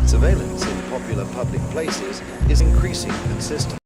Surveillance in popular public places is increasing consistently.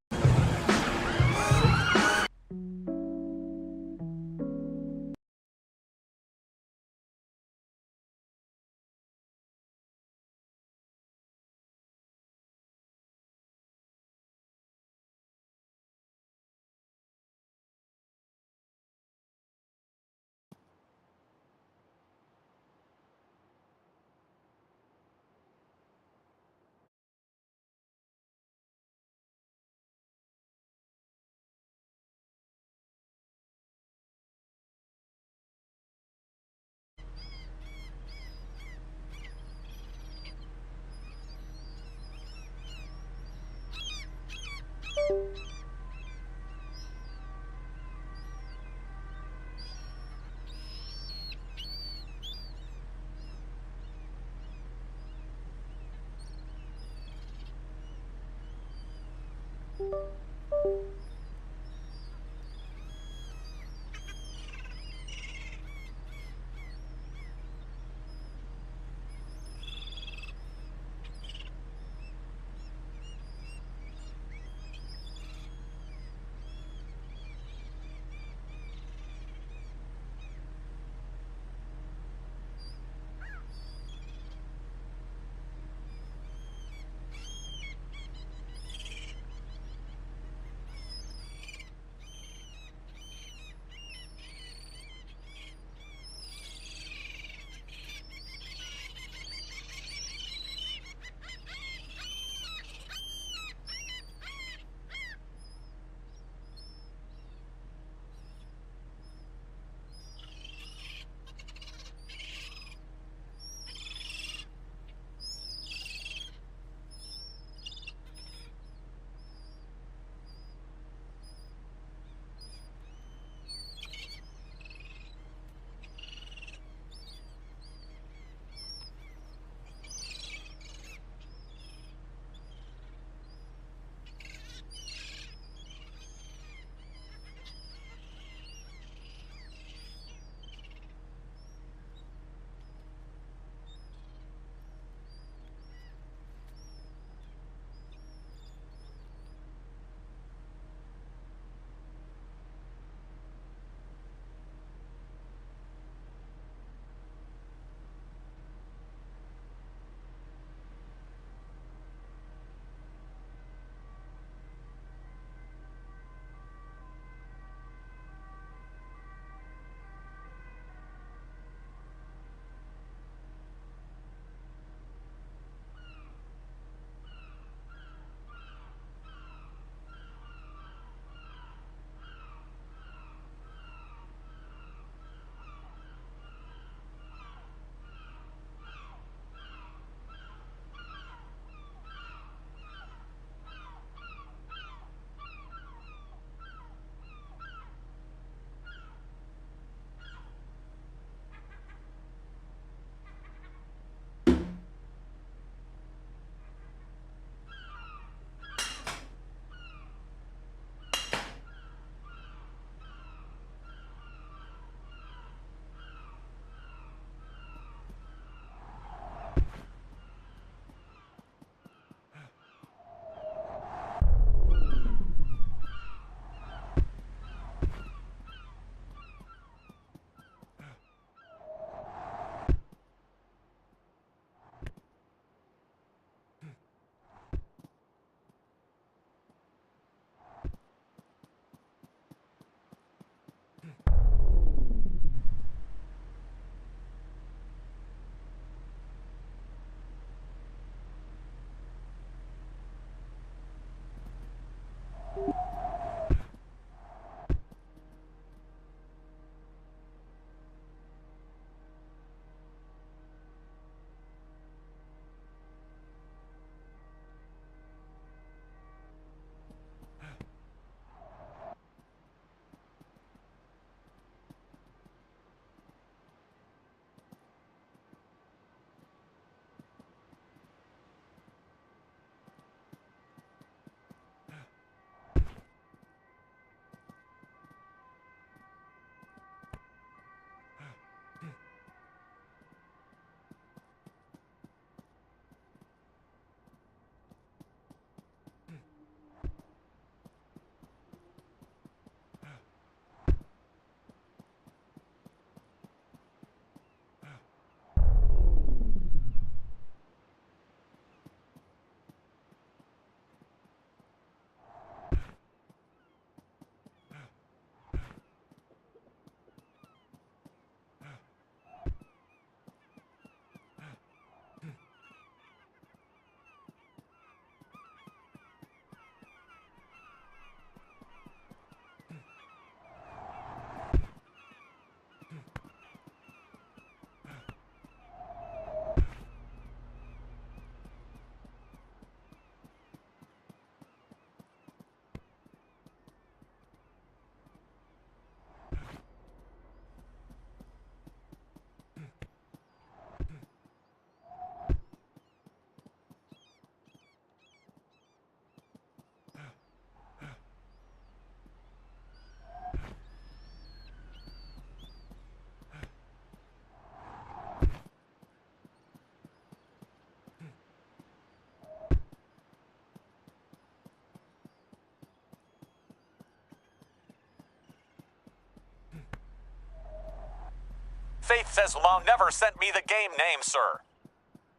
Faith says Mom never sent me the game name, sir.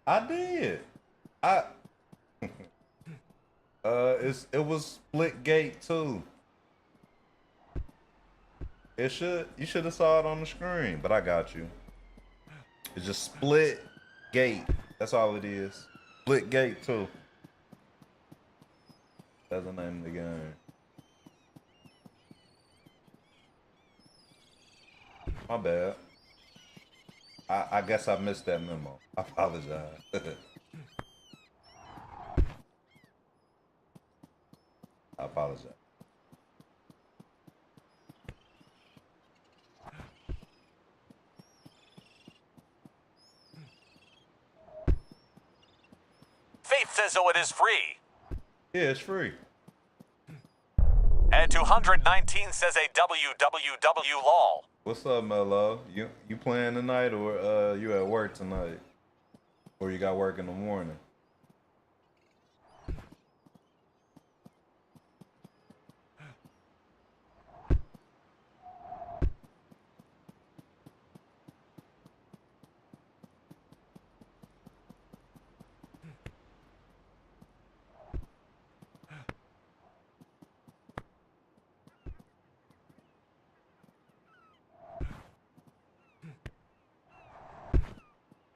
I did. It was Split Gate 2. You should have saw it on the screen, but I got you. It's just Split Gate. That's all it is. Split Gate 2. That's the name of the game. My bad. I guess I missed that memo. I apologize. I apologize. Faith says, oh, it is free. Yeah, it's free. And 219 says a www lol. What's up, Mello? You playing tonight, or you at work tonight? Or you got work in the morning?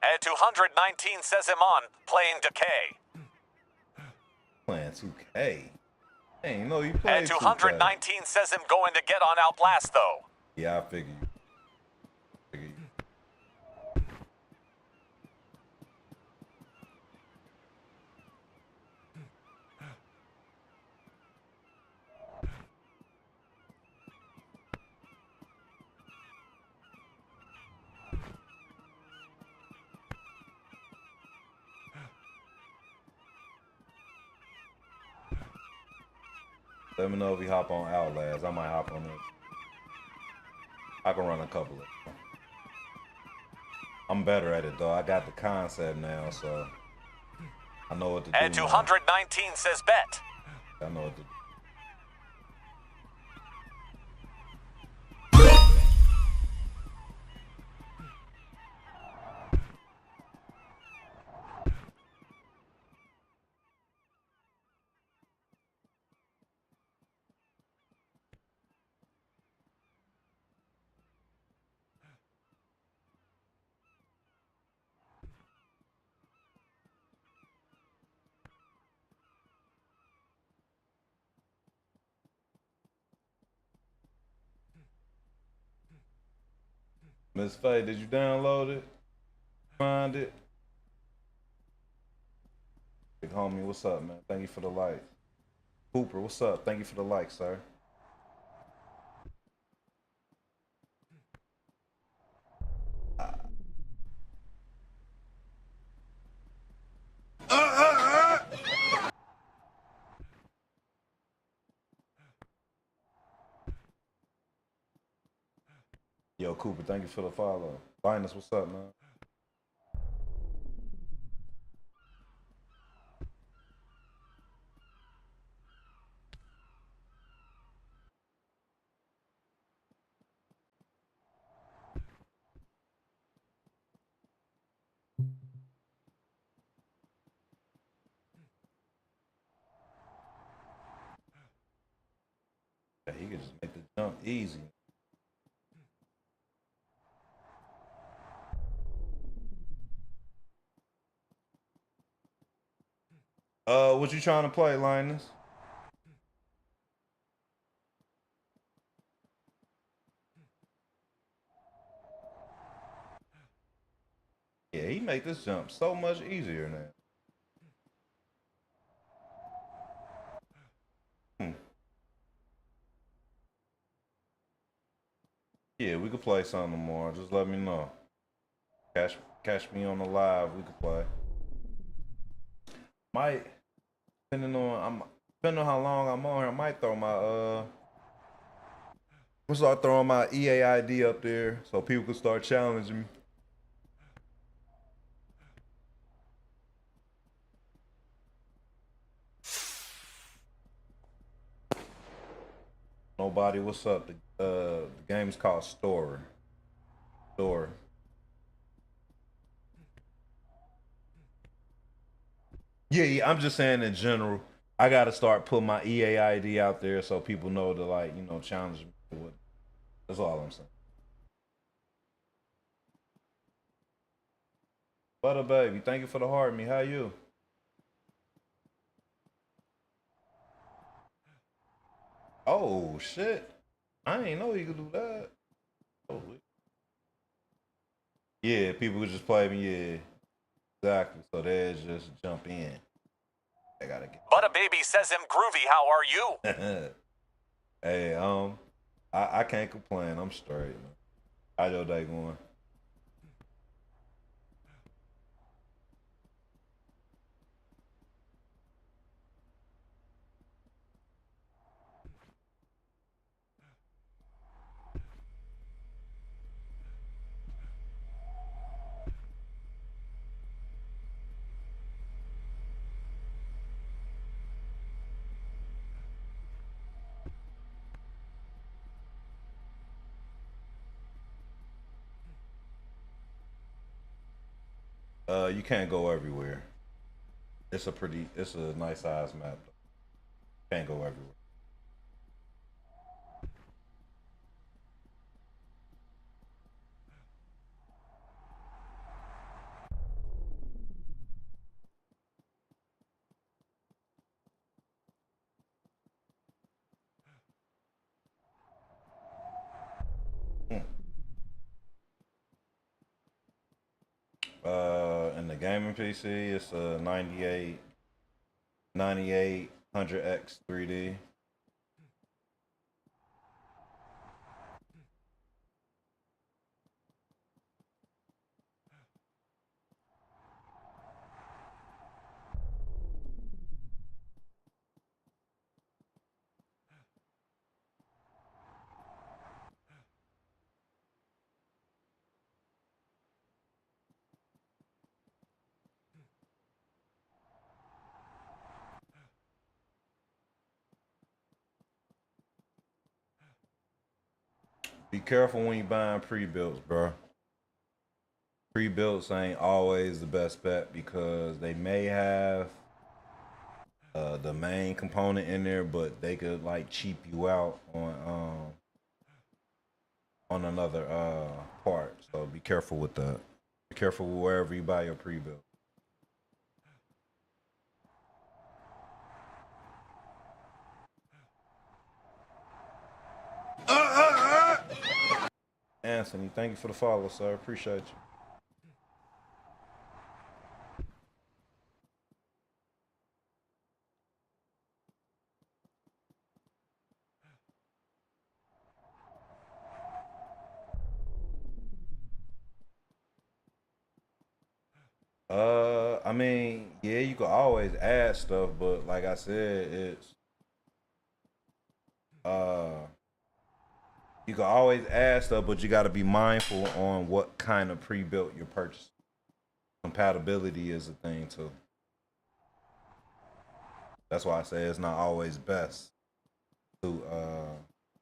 And 219 says him on, playing Decay. Playing 2K. Dang, no, you playing And 219 2K. says him going to get on Outlast, though. Yeah, I figure you. Let me know if you hop on Outlast. I might hop on it. I can run a couple of them. I'm better at it though. I got the concept now, so I know what to do. And 219 says bet. I know what to do. Miss Faye, did you download it? Find it? Big homie, what's up, man? Thank you for the like. Hooper, what's up? Thank you for the like, sir. Yo, Cooper, thank you for the follow. Linus, what's up, man? Yeah, he could just make the jump easy. What you trying to play, Linus? Yeah, he make this jump so much easier now. Yeah, we could play something more. Just let me know. Catch me on the live. We could play. Might depending on how long I'm on here. I might throw my we'll start throwing my EAID up there so people can start challenging me. Nobody, what's up? The game's called Store. Yeah, I'm just saying in general. I got to start putting my EAID out there so people know to like, challenge me with. That's all I'm saying. Butter baby, thank you for the heart, me. How you? Oh shit! I ain't know you could do that. Oh, yeah, people would just play me. Yeah, exactly. So they just jump in. I gotta But a baby says him groovy, how are you? get. Hey, I can't complain. I'm straight, man. How your day going? You can't go everywhere. It's a nice size map. Though. Can't go everywhere. Hmm. In the gaming PC, it's a 9800X 3D. Be careful when you buying pre-builts, bro. Pre-builts ain't always the best bet because they may have the main component in there, but they could like cheap you out on another part. So be careful with that. Be careful wherever you buy your pre-built. Anthony, thank you for the follow, sir. Appreciate you. I mean, yeah, you can always add stuff, but like I said, it's uh you can always add stuff, but you got to be mindful on what kind of pre-built you're purchasing. Compatibility is a thing too. That's why I say it's not always best to.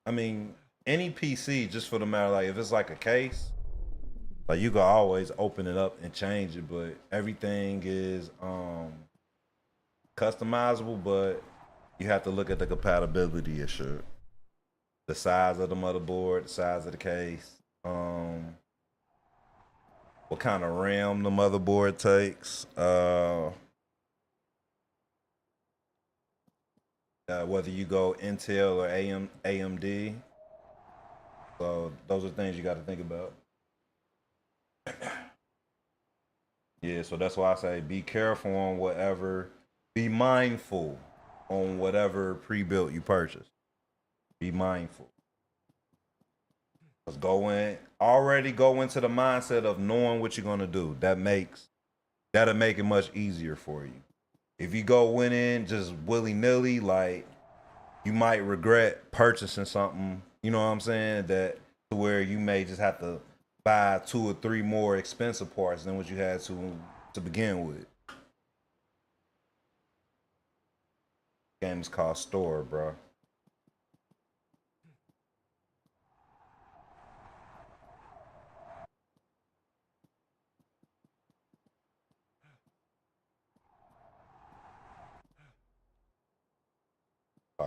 I mean, any PC, just for the matter, like if it's like a case, like you can always open it up and change it, but everything is customizable. But you have to look at the compatibility issue, the size of the motherboard, the size of the case, what kind of RAM the motherboard takes, whether you go Intel or AMD. So those are things you got to think about. Yeah, so that's why I say be careful on whatever, be mindful on whatever pre-built you purchase. Be mindful. Cause go into the mindset of knowing what you're gonna do. That'll make it much easier for you. If you go in just willy nilly, like you might regret purchasing something. You know what I'm saying? That to where you may just have to buy two or three more expensive parts than what you had to begin with. Games cost store, bro.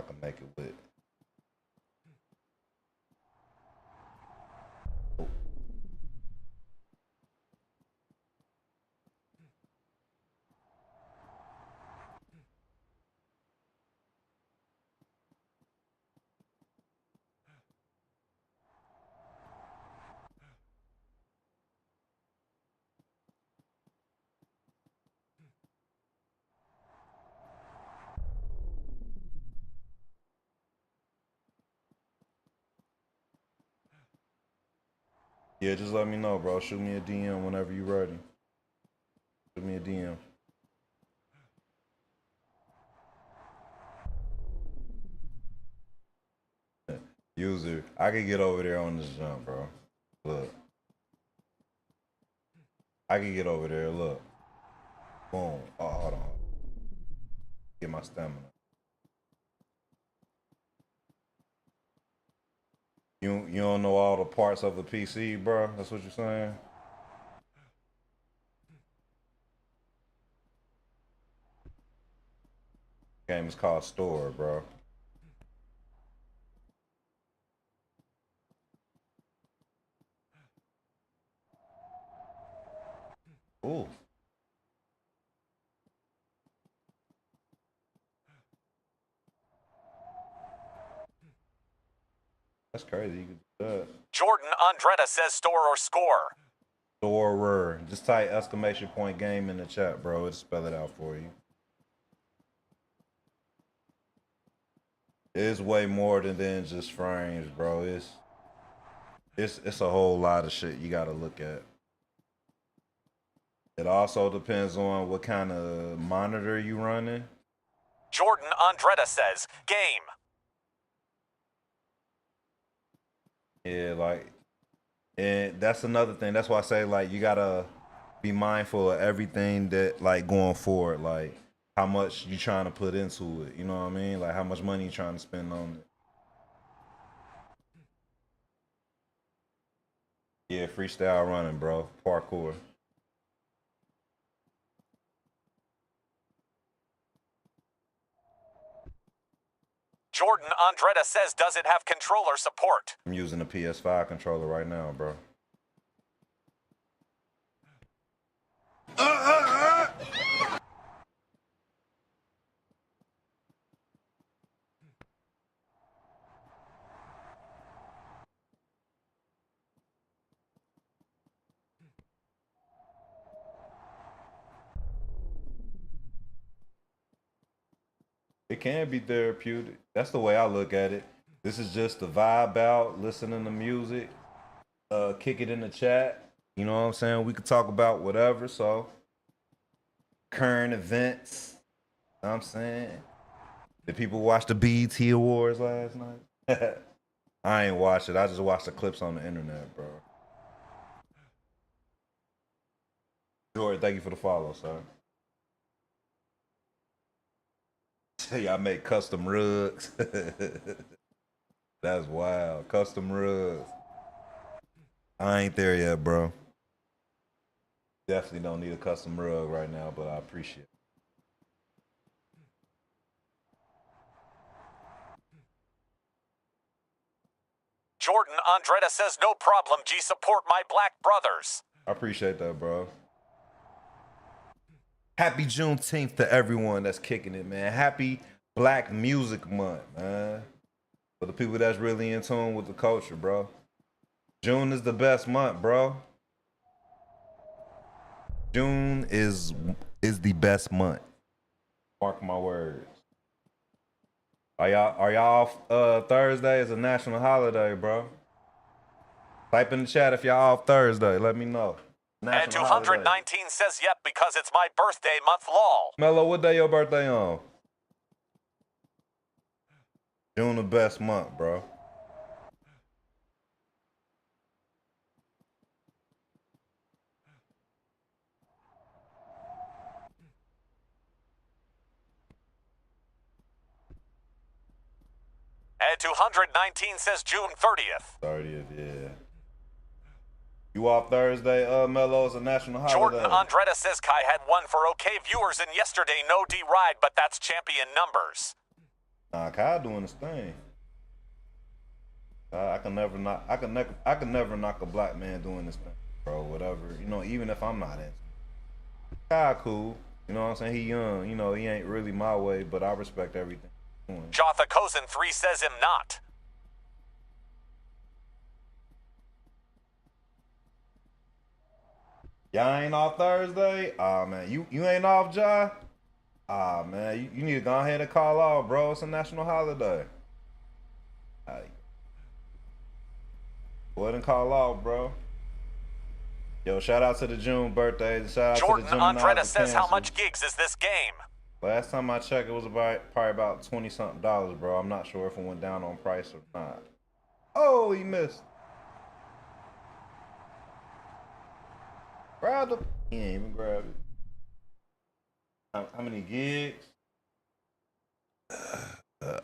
can make it with. Yeah, just let me know, bro. Shoot me a DM whenever you ready. Shoot me a DM. User, I can get over there on this jump, bro. Look. I can get over there, look. Boom. Oh, hold on. Get my stamina. You don't know all the parts of the PC, bro? That's what you're saying? Game is called Store, bro. Ooh. That's crazy. You can do that. Jordan Andretta says store or score. Storer. Just type exclamation point game in the chat, bro. It'll spell it out for you. It's way more than just frames, bro. It's a whole lot of shit you gotta look at. It also depends on what kind of monitor you running. Jordan Andretta says game. Yeah, like, and that's another thing. That's why I say, like, you gotta be mindful of everything that, like, going forward, like how much you trying to put into it. You know what I mean? Like how much money you trying to spend on it. Yeah, freestyle running, bro. Parkour. Jordan Andretta says, does it have controller support? I'm using a PS5 controller right now, bro. It can be therapeutic. That's the way I look at it. This is just the vibe out, listening to music, kick it in the chat. You know what I'm saying? We could talk about whatever. So, current events. You know what I'm saying? Did people watch the BET Awards last night? I ain't watched it. I just watched the clips on the internet, bro. Jordan, thank you for the follow, sir. Y'all make custom rugs. That's wild. Custom rugs. I ain't there yet, bro. Definitely don't need a custom rug right now, but I appreciate it. Jordan Andretta says, no problem, G, support my black brothers. I appreciate that, bro. Happy Juneteenth to everyone that's kicking it, man. Happy Black Music Month, man. For the people that's really in tune with the culture, bro. June is the best month, bro. June is the best month. Mark my words. Are y'all off Thursday? Is a national holiday, bro. Type in the chat if y'all off Thursday. Let me know. And 219 says, yep, because it's my birthday month, lol. Mello, what day your birthday on? June the best month, bro. And 219 says June 30th. 30th, yeah. You off Thursday, Mello? It's a national holiday. Jordan Andretta says Kai had one for okay viewers and yesterday no D ride, but that's champion numbers. Nah, Kai doing his thing. I can never knock. I can never knock a black man doing this thing, bro. Whatever, you know. Even if I'm not in. Kai cool. You know what I'm saying? He young. You know, he ain't really my way, but I respect everything he's doing. Jotha Kozen 3 says him not. Y'all ain't off Thursday? Ah man, you ain't off, Ja? Ah man, you need to go ahead and call off, bro. It's a national holiday. Alright. Go ahead and call off, bro. Yo, shout out to the June birthdays. Shout out Jordan to the Gemini Andretta says how much gigs is this game? Last time I checked, it was probably about $20-something, bro. I'm not sure if it went down on price or not. Oh, he missed. Grab the. He ain't even grab it. How many gigs?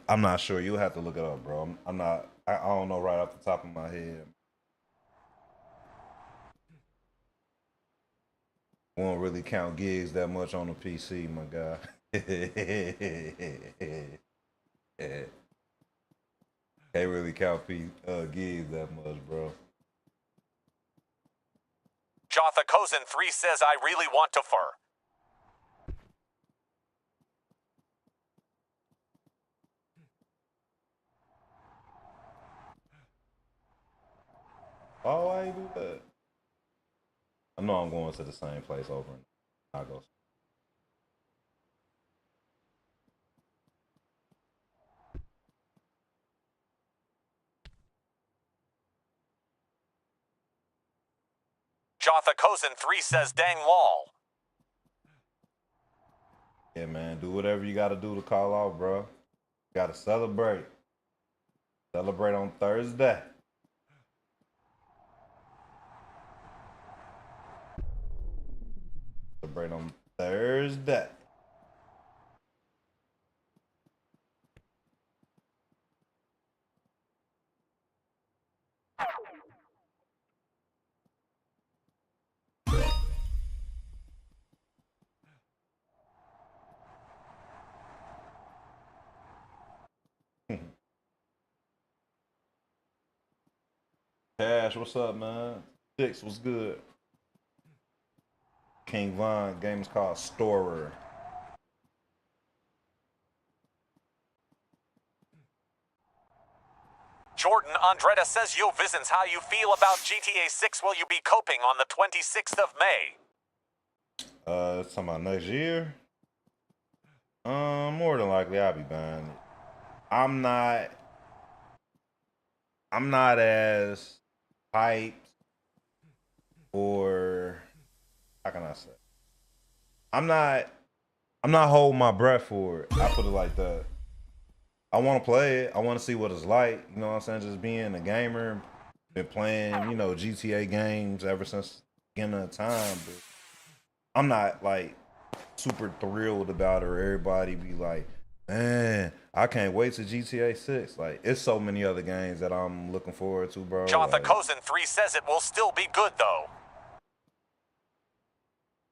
I'm not sure. You'll have to look it up, bro. I'm not. I don't know right off the top of my head. Won't really count gigs that much on the PC, my guy. Can't really count gigs that much, bro. Jotha Kozen 3 says I really want to fur. Oh, why you do that? I know I'm going to the same place over in Chicago. Jotha Kozen 3 says dang lol. Yeah, man, do whatever you got to do to call off, bro. Got to celebrate. Celebrate on Thursday. Celebrate on Thursday. Cash, what's up, man? Six, what's good? King Von, game is called Storer. Jordan Andretta says yo visits how you feel about GTA 6. Will you be coping on the 26th of May? Talking about next year? More than likely I'll be buying it. I'm not as hyped, or how can I say? I'm not holding my breath for it. I put it like that. I want to play it. I want to see what it's like. You know what I'm saying? Just being a gamer, been playing, you know, GTA games ever since beginning of time. But I'm not like super thrilled about it. Or everybody be like, man, I can't wait to GTA 6. Like, it's so many other games that I'm looking forward to, bro. Jotha Like, Kozen 3 says it will still be good though.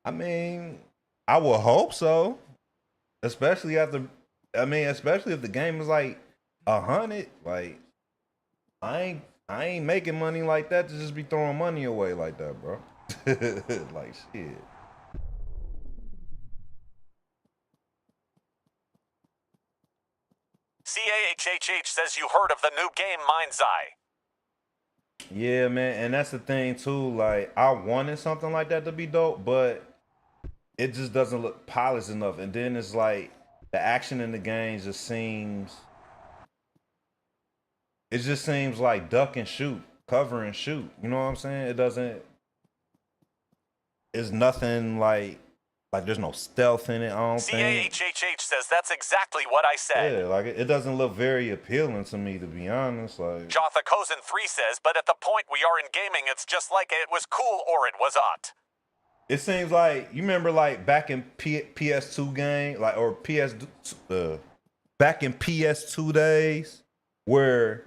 I mean, I will hope so. Especially especially if the game is like 100. Like, I ain't making money like that to just be throwing money away like that, bro. Like, shit. CAHHH says you heard of the new game Mind's Eye. Yeah, man, and that's the thing too. Like, I wanted something like that to be dope, but it just doesn't look polished enough. And then it's like the action in the game just seems like duck and shoot, cover and shoot. You know what I'm saying? It doesn't. It's nothing like there's no stealth in it. I don't think. CAHHH says that's exactly what I said. Yeah, like it doesn't look very appealing to me, to be honest. Like, Jotha Kozen 3 says, but at the point we are in gaming, it's just like it was cool or it was not. it seems like you remember like back in PS2 game, like or back in PS2 days, where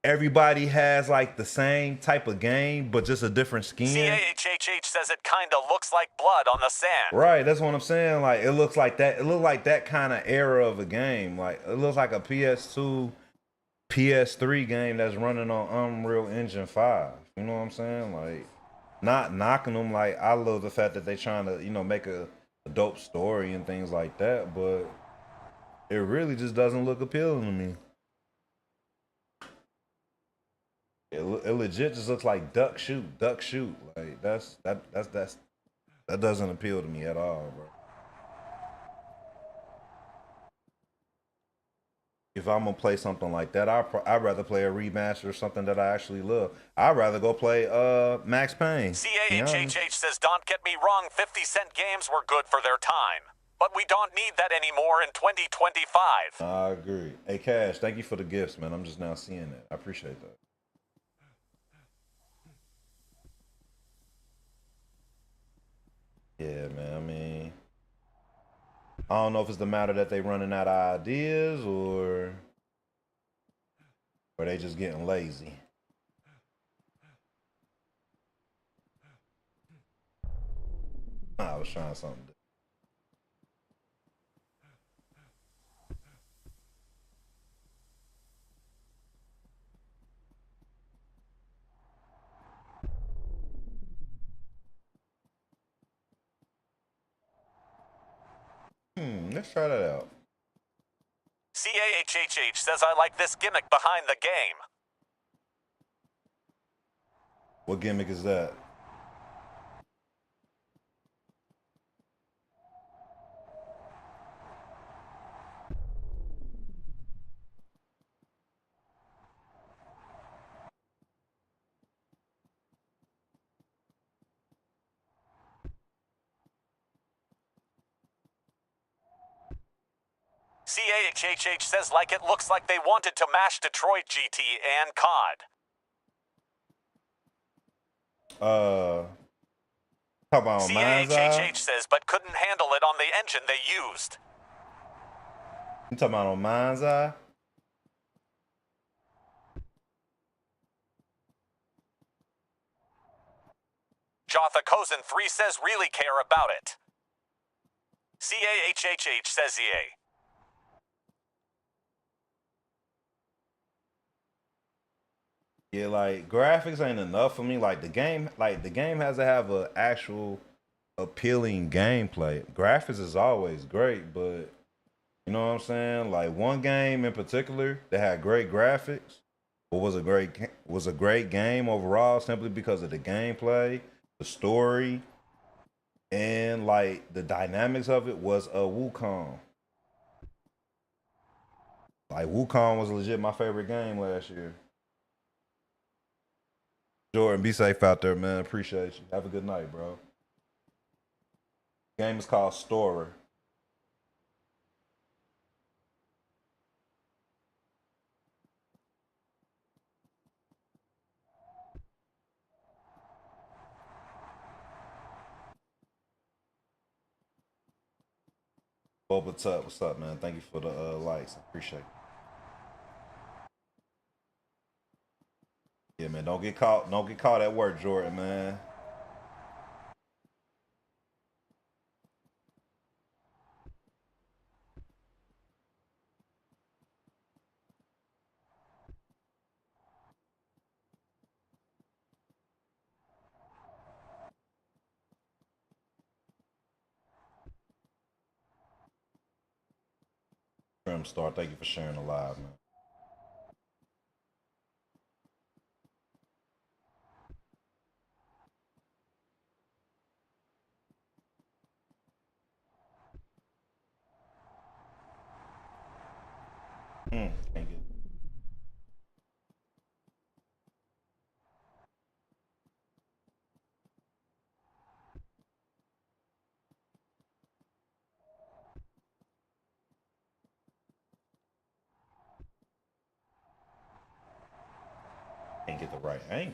everybody has like the same type of game, but just a different skin. CAHHH says it kinda looks like blood on the sand. Right, that's what I'm saying. Like it looks like that. It looked like that kind of era of a game. Like it looks like a PS2, PS3 game that's running on Unreal Engine 5. You know what I'm saying? Like, not knocking them. Like I love the fact that they trying to, make a dope story and things like that, but it really just doesn't look appealing to me. It legit just looks like duck shoot, duck shoot. Like that doesn't appeal to me at all, bro. If I'm gonna play something like that, I'd rather play a remaster or something that I actually love. I'd rather go play Max Payne. CAHHH says, don't get me wrong, 50-cent games were good for their time. But we don't need that anymore in 2025. I agree. Hey, Cash, thank you for the gifts, man. I'm just now seeing it. I appreciate that. Yeah, man. I mean, I don't know if it's the matter that they running out of ideas or they just getting lazy. I was trying something different. Let's try that out. CAHHH says I like this gimmick behind the game. What gimmick is that? CAHHH says like it looks like they wanted to mash Detroit GT and COD. Talk about Mind's Eye? CAHHH says but couldn't handle it on the engine they used. You talking about on Mind's Eye? Jotha Kozin 3 says really care about it. CAHHH says EA. Yeah, like graphics ain't enough for me. Like the game has to have an actual appealing gameplay. Graphics is always great, but you know what I'm saying? Like one game in particular that had great graphics, but was a great game overall simply because of the gameplay, the story, and like the dynamics of it was a Wukong. Like Wukong was legit my favorite game last year. Jordan, be safe out there, man. Appreciate you. Have a good night, bro. Game is called Storer. Boba Tut, what's up, man? Thank you for the likes. I appreciate it. Yeah, man. Don't get caught. Don't get caught at work, Jordan, man. Trim Star, thank you for sharing the live, man. Can't get. Can't get the right angle.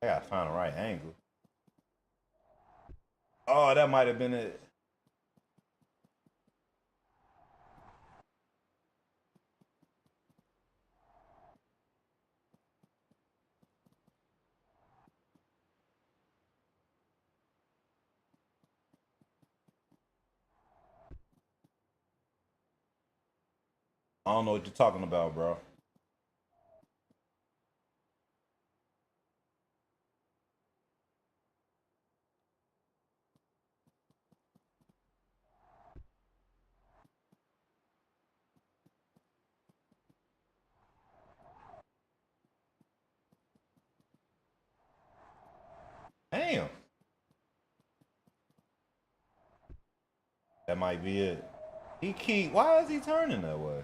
I gotta find the right angle. Oh, that might have been it. I don't know what you're talking about, bro. Damn. That might be it. Why is he turning that way?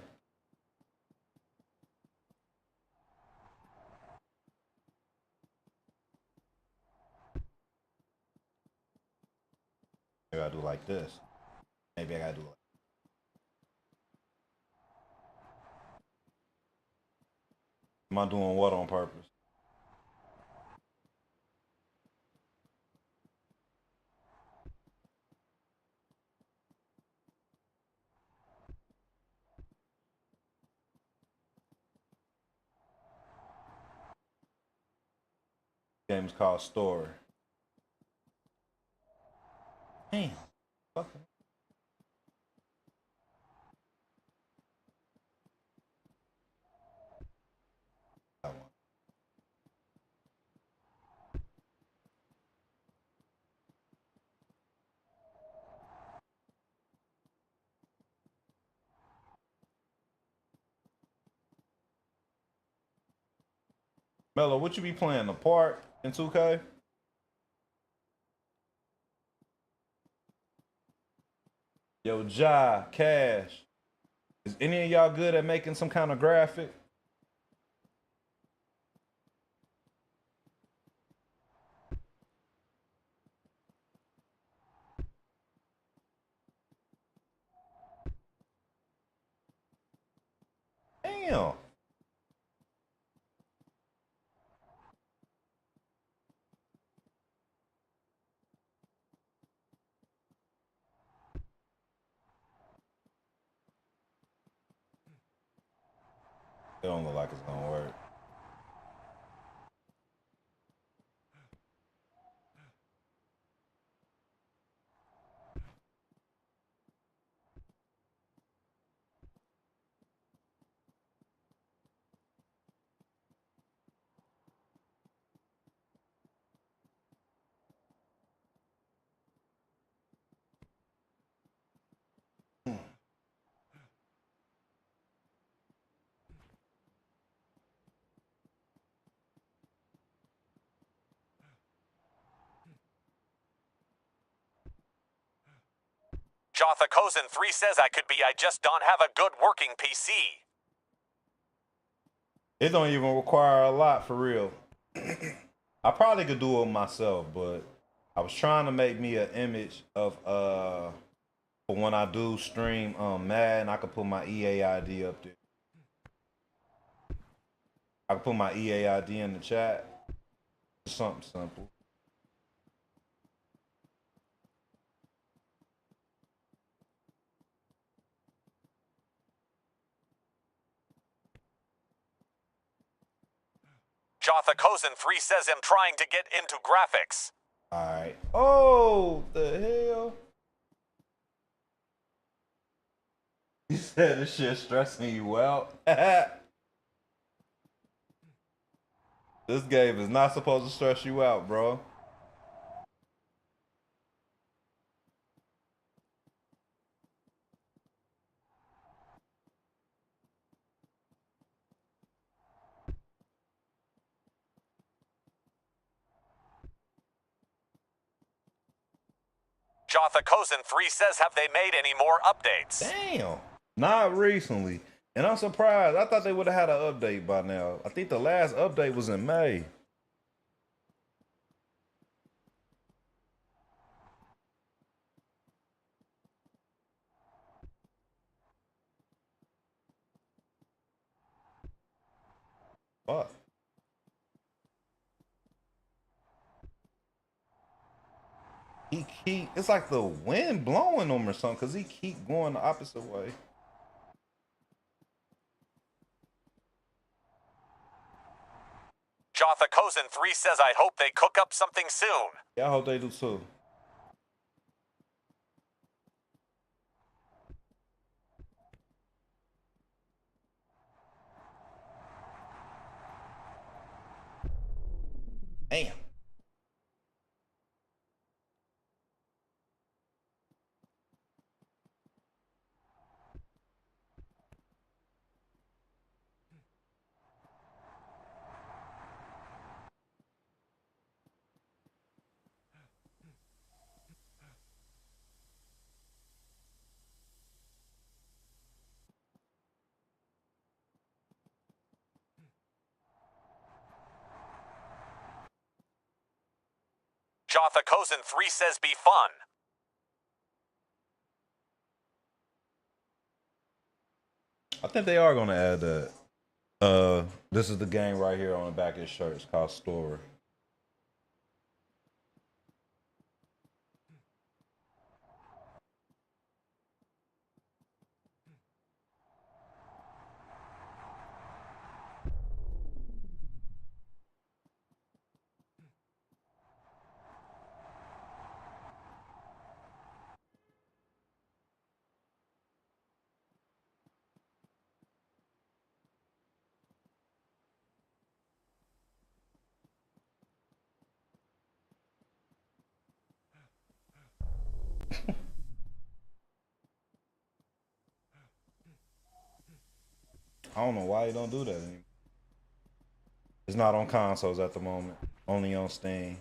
Maybe I do like this. Maybe I gotta do like. Am I doing what on purpose? Game's called Story. Damn. Fucking. That one. Mello, what you be playing? The part in 2K? Yo, Ja, Cash. Is any of y'all good at making some kind of graphic? Damn. It don't look like it's gonna work. Jotha Kozin 3 says I just don't have a good working PC. It don't even require a lot for real. I probably could do it myself, but I was trying to make me an image of for when I do stream Madden, I could put my EA ID up there. I could put my EA ID in the chat. Something simple. Jotha Kozin 3 says I'm trying to get into graphics. Alright. Oh, the hell? You said this shit stressing you out. This game is not supposed to stress you out, bro. Jotha Kozin 3 says have they made any more updates? Damn. Not recently. And I'm surprised. I thought they would have had an update by now. I think the last update was in May. Fuck. He keep it's like the wind blowing him or something because he keep going the opposite way. Jotha Kozen 3 says, I hope they cook up something soon. Yeah, I hope they do too. Damn. Jotha Kozen 3 says, be fun. I think they are gonna add that. This is the game right here on the back of his shirt. It's called Story. I don't know why you don't do that anymore. It's not on consoles at the moment. Only on Steam.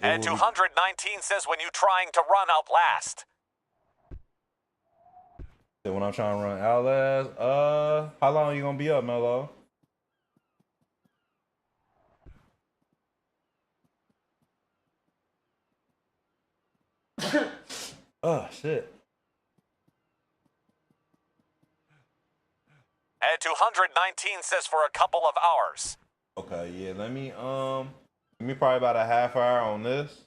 And 219 says, when you trying to run Outlast. When I'm trying to run Outlast, how long are you gonna be up, Mello? Oh shit. And 219 says, for a couple of hours. Okay, yeah. Let me probably about a half hour on this.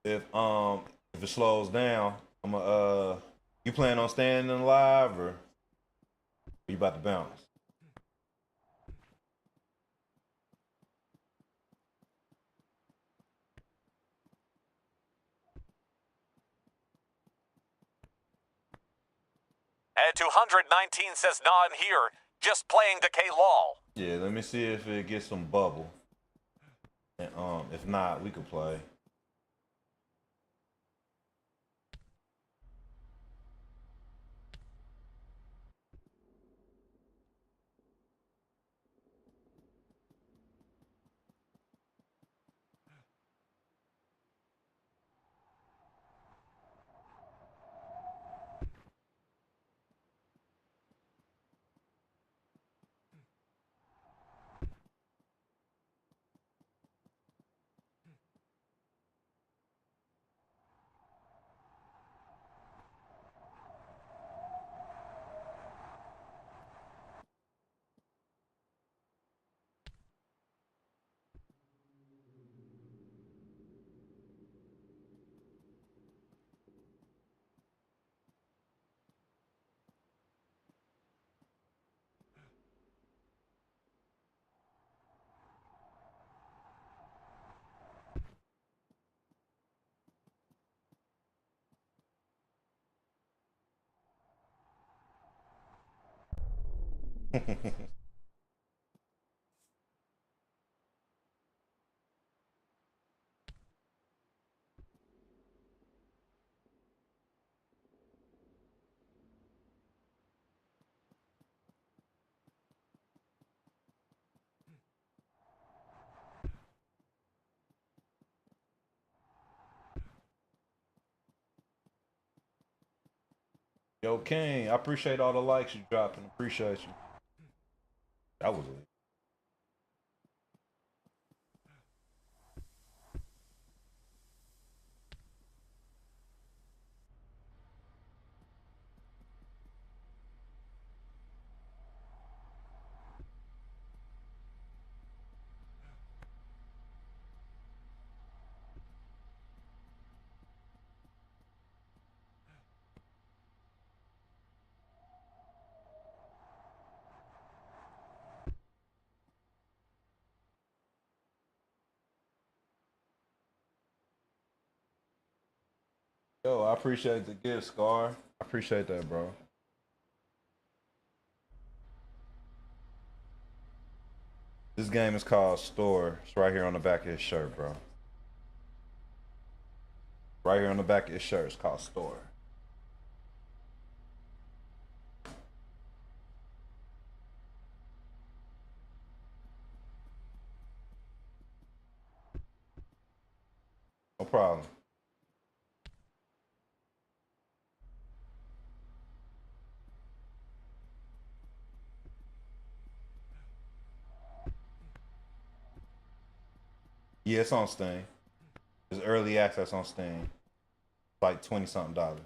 If it slows down, you plan on staying in live or you about to bounce? And 219 says, nah, in here, just playing Decay LOL. Yeah, let me see if it gets some bubble. And if not, we could play. Yo, King, I appreciate all the likes you dropping. Appreciate you. That was it. Yo, I appreciate the gift, Scar. I appreciate that, bro. This game is called Store. It's right here on the back of his shirt, bro. Right here on the back of his shirt. It's called Store. No problem. Yeah, it's on Steam. It's early access on Steam. It's like 20 something dollars.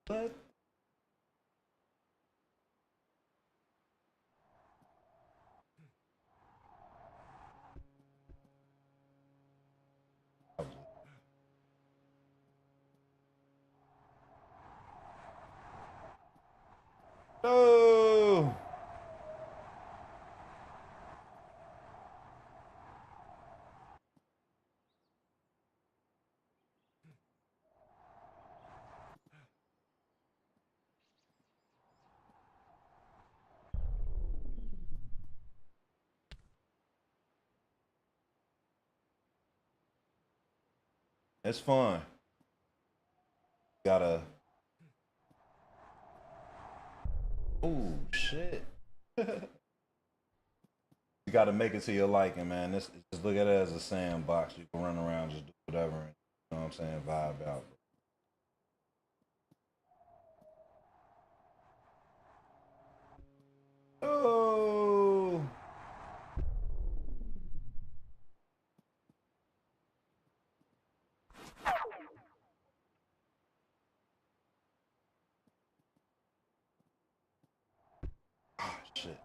What? No. It's fun. Gotta. Oh shit. You gotta make it to your liking, man. This just look at it as a sandbox. You can run around, just do whatever. And, you know what I'm saying? Vibe out. Oh. Oh shit.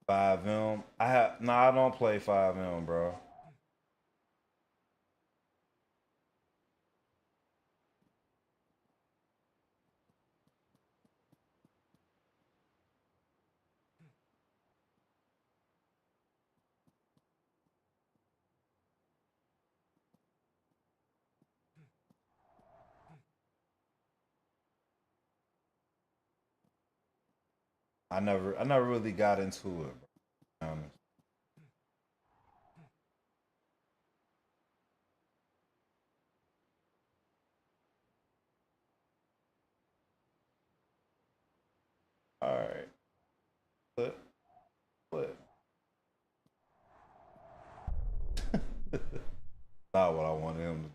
FiveM. I don't play FiveM, bro. I never really got into it, bro. All right. Flip, flip. Not what I wanted him to do.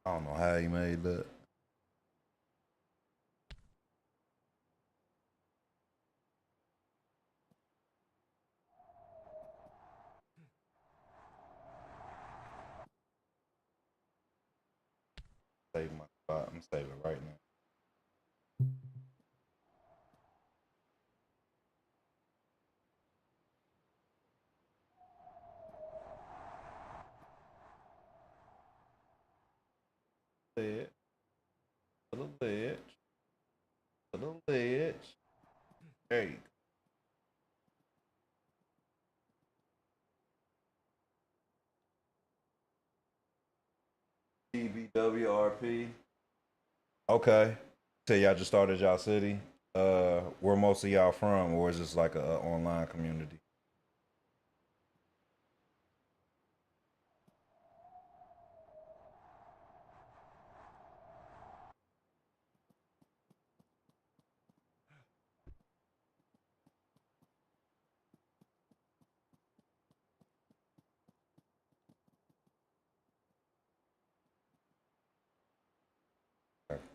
I don't know how he made that. save my spot. I'm saving it right now. Ledge. To the ledge. To the ledge. There you go. TBWRP. Okay. So y'all just started y'all city. Where most of y'all from, or is this like a online community?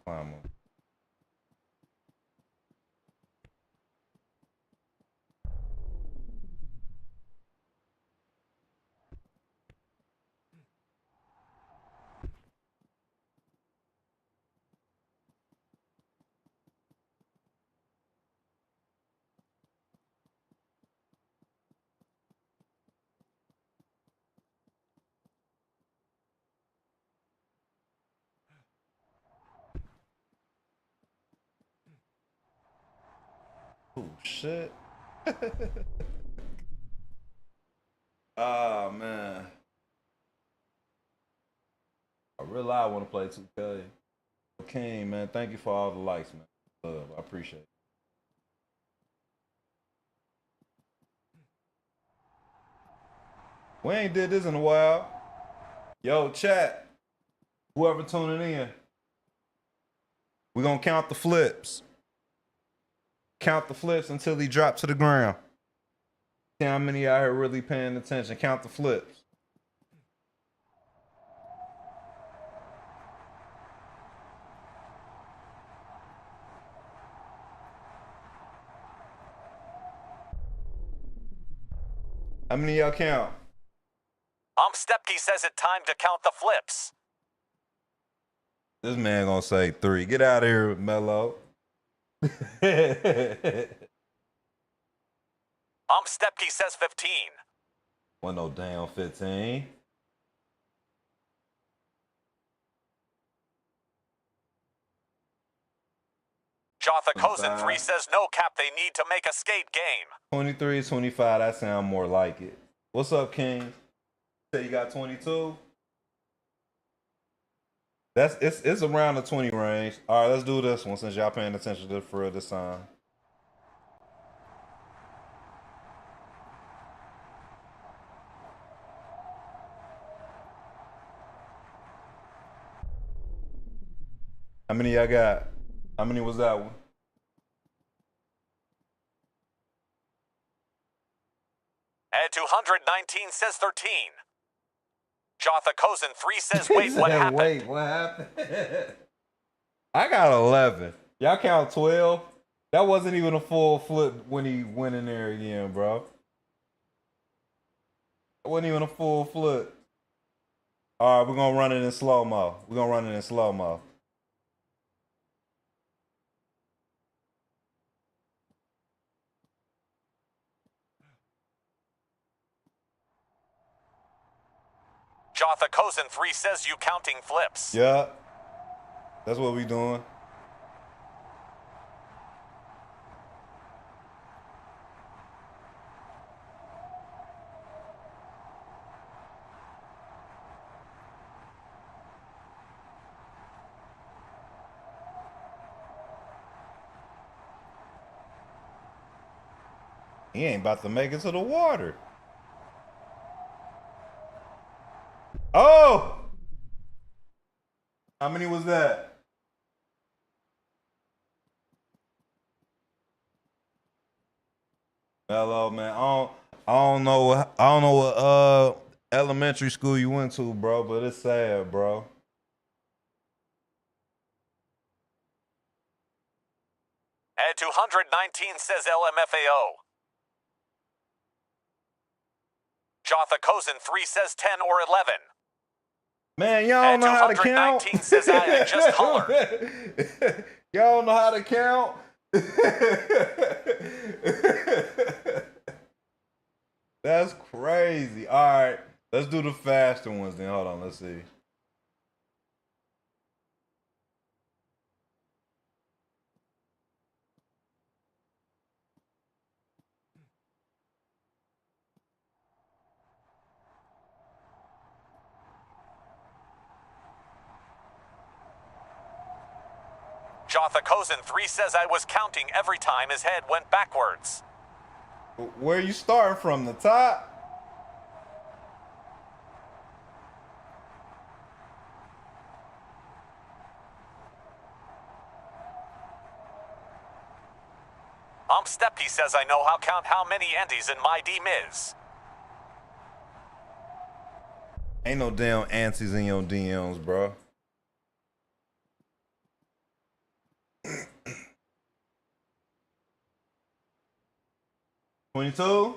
Climb up. Oh shit. Oh man. I really want to play 2K. King, man, thank you for all the likes, man. I appreciate it. We ain't did this in a while. Yo, chat. Whoever tuning in, we're gonna count the flips. Count the flips until he dropped to the ground. See how many out here really paying attention. Count the flips. How many y'all count? Stepke says it's time to count the flips. This man gonna say 3. Get out of here, Mello. Stepke says 15. Want no damn 15. Jotha Cozen 3 says no cap, they need to make a skate game. 23, 25, that sound more like it. What's up, King? Say you got 22? It's around the 20 range. All right, let's do this one since y'all paying attention to for this time. How many y'all got? How many was that one? Ed 219 says 13. Jotha Cozen 3 says wait, what happened? Wait, what happened? I got 11. Y'all count 12? That wasn't even a full flip when he went in there again, bro. It wasn't even a full flip. All right, we're going to run it in slow-mo. We're going to run it in slow-mo. Jotha Cozen 3 says you counting flips. Yeah. That's what we doing. He ain't about to make it to the water. Oh! How many was that? Hello, man. I don't know what elementary school you went to, bro, but it's sad, bro. Ed 219 says LMFAO. Jotha Cozen 3 says 10 or 11. Man, y'all don't know how to count. 219 says I just hollered. Y'all don't know how to count. That's crazy. All right, let's do the faster ones then. Hold on, let's see. Jotha Kozen 3 says I was counting every time his head went backwards. Where you starting from? The top? Steppy says I know how count how many anties in my D-Miz. Ain't no damn anties in your DMs, bro. $22?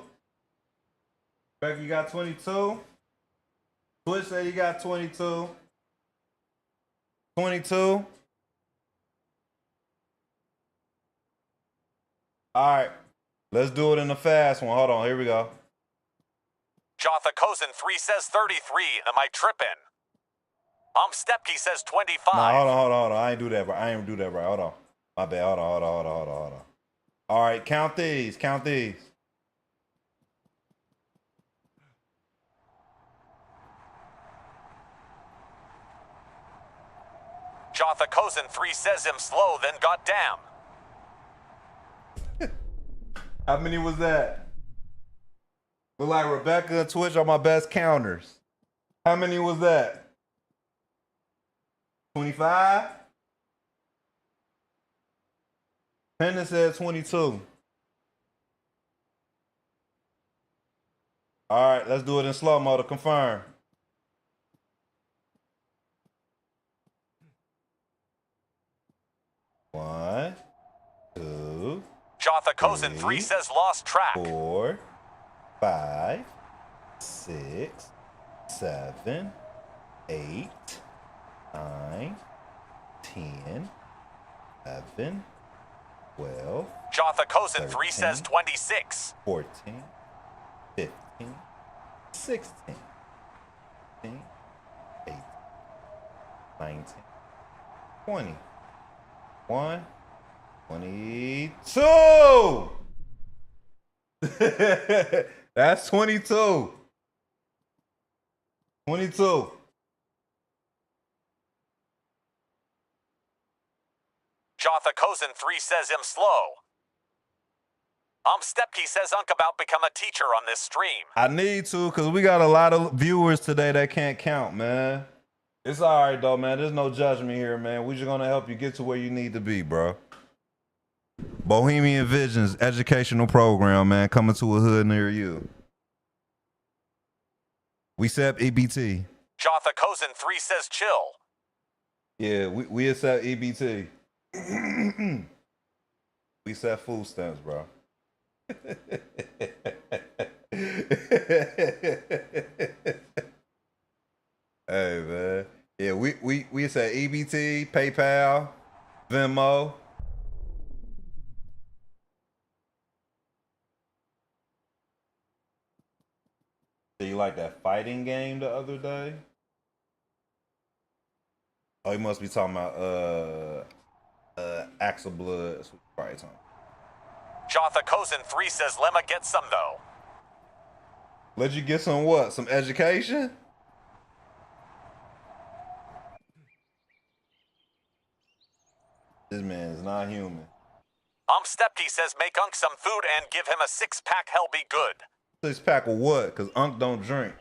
Becky, you got 22? Twitch said you got 22. 22? All right, let's do it in the fast one. Hold on, here we go. Jotha Kozen 3 says 33. Am I tripping? Stepke says 25. Nah, hold on. I ain't do that right. Hold on. My bad. Hold on. All right, count these. Jotha Kozen 3 says him slow, then goddamn. How many was that? Look like Rebecca and Twitch are my best counters. How many was that? 25? Pena said 22. All right, let's do it in slow-mo to confirm. One, two, Jotha Kozen 3 says lost track. 4, 5, 6, 7, 8, 9, 10, 11, 12. Jotha Kozen 3 13, says 26. 14, 15, 16, 17, 18, 19, 20, 21, 22! That's 22. 22. Jotha Kozen 3 says him slow. Stepke says Unk about become a teacher on this stream. I need to, because we got a lot of viewers today that can't count, man. It's all right, though, man. There's no judgment here, man. We're just going to help you get to where you need to be, bro. Bohemian Visions educational program, man, coming to a hood near you. We accept EBT. Jotha Kozen 3 says chill. Yeah, we accept EBT. We accept food stamps, bro. Hey, man. Yeah, we accept EBT, PayPal, Venmo. So you like that fighting game the other day? Oh, you must be talking about Axel Blood. That's what you're probably talking about. Jotha Kozen 3 says Lemma get some though. Let you get some what? Some education? This man is not human. Stepke says make Unk some food and give him a 6-pack. Hell be good. 6-pack of what? Because Unk don't drink.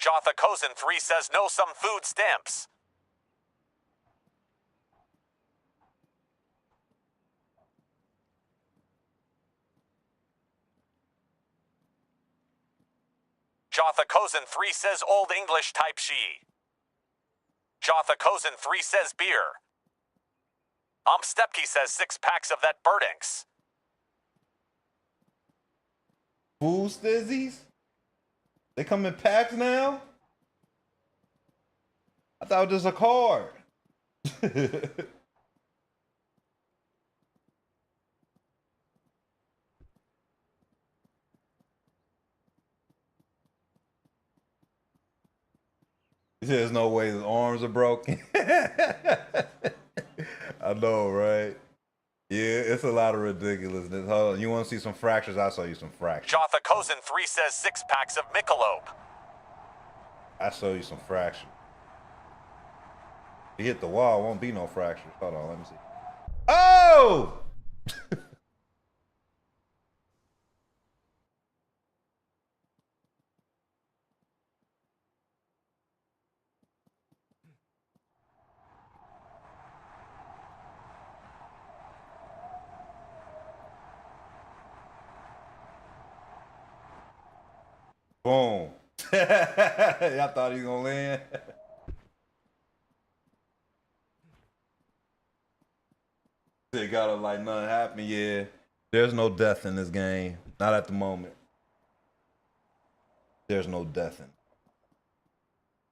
Jotha Kozen 3 says no some food stamps. Jotha Kozen 3 says Old English type she. Jotha Kozen 3 says beer. Stepke says 6 packs of that Bird Inks. Food stizzies? They come in packs now? I thought it was just a card. There's no way his arms are broken. I know, right? Yeah, it's a lot of ridiculousness. Hold on, you want to see some fractures? I'll show you some fractures. Jotha Kozin 3 says 6 packs of Michelob. I'll show you some fractures. If you hit the wall, won't be no fractures. Hold on, let me see. Oh! Boom. Y'all thought he was gonna land? They got it like nothing happened. Yeah, there's no death in this game. Not at the moment. There's no death in it.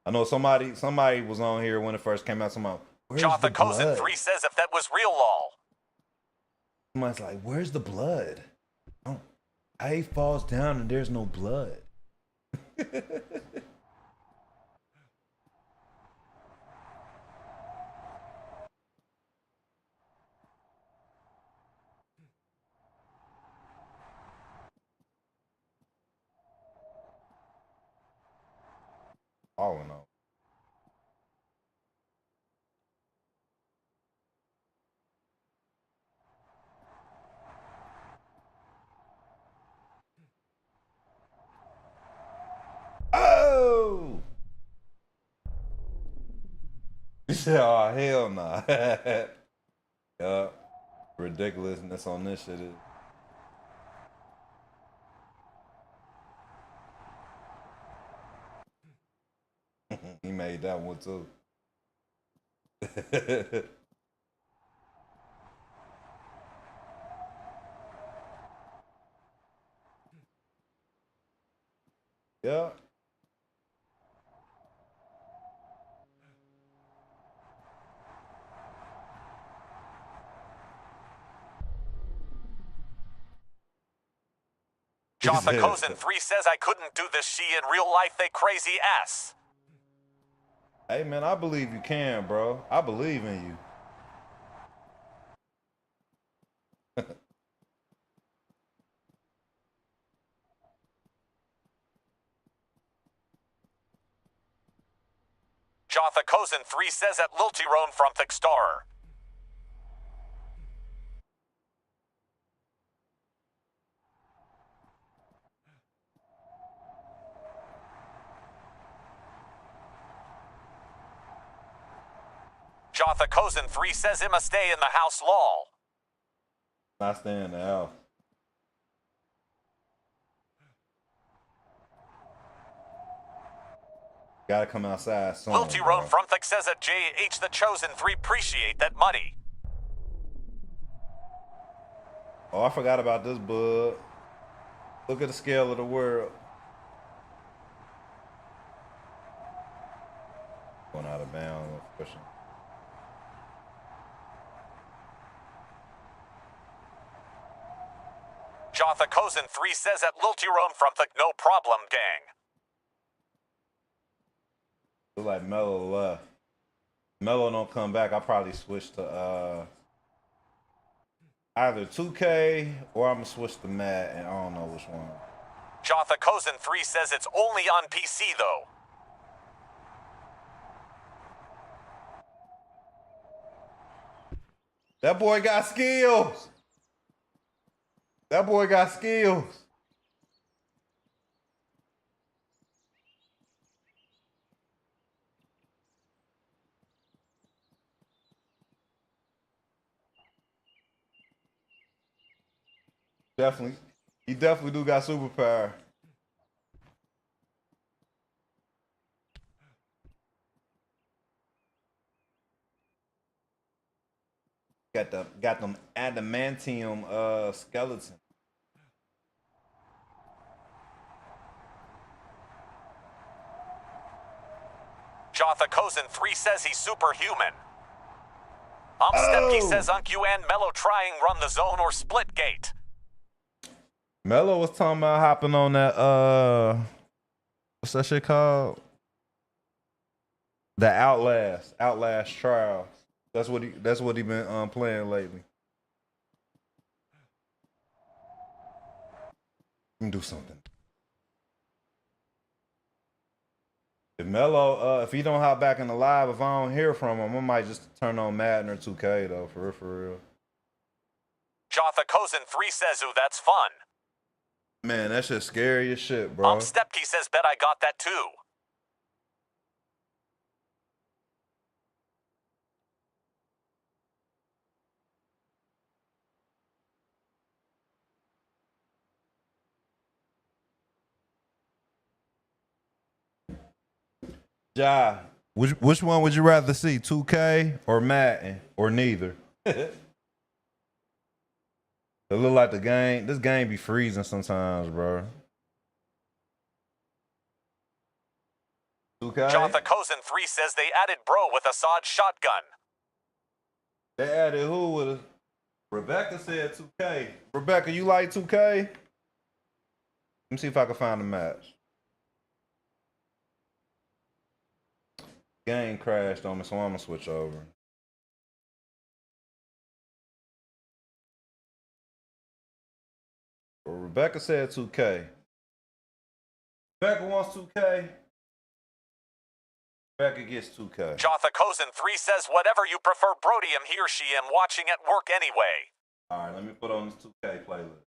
I know somebody was on here when it first came out. Somebody, where's Jotha the Kozin blood? 3 says if that was real lol. Somebody's like, where's the blood? Oh, I falls down and there's no blood. All in all. Oh! He said, oh, hell nah. Yeah. Ridiculousness on this shit is. He made that one too. Yeah. Jotha Kozin 3 says I couldn't do this she in real life, they crazy ass. Hey man, I believe you can, bro. I believe in you. Jotha Kozin 3 says at Liltiron from Thickstar. Jotha Kozin 3 says I'ma stay in the house lol. Not staying in the house. Gotta come outside soon. Liltiron from Thick says at JH the Chosen 3 appreciate that money. Oh, I forgot about this, bud. Look at the scale of the world. Going out of bounds, pushing. Jotha Kozin 3 says at Liltiron from Thick no problem gang. Looks like Melo left. Melo don't come back. I'll probably switch to either 2K or I'm gonna switch to Mad, and I don't know which one. Jotha Kozin 3 says it's only on PC though. That boy got skills. That boy got skills. Definitely. He definitely do got superpower. Got them adamantium skeleton. Jotha Kozin 3 says he's superhuman. Stepke says Uncu and Mello trying run the zone or split gate. Mello was talking about hopping on that what's that shit called? The Outlast trials. That's what he been playing lately. Let me do something. If Mello, if he don't hop back in the live, if I don't hear from him, I might just turn on Madden or 2K though, for real. Jotha Kozin 3 says, ooh, that's fun. Man, that shit scary as shit, bro. Stepke says, bet I got that too. Ja, which one would you rather see, 2K or Madden or neither? It look like this game be freezing sometimes, bro. 2K? Jotha Kozin 3 says they added bro with Assad shotgun. They added who with a Rebecca said 2K. Rebecca, you like 2K? Let me see if I can find a match. Game crashed on me, so I'm gonna switch over. Well, Rebecca said 2K. Rebecca wants 2K. Rebecca gets 2K. Jotha Kozin 3 says whatever you prefer Brodium, he or she am watching at work anyway. Alright, let me put on this 2K playlist.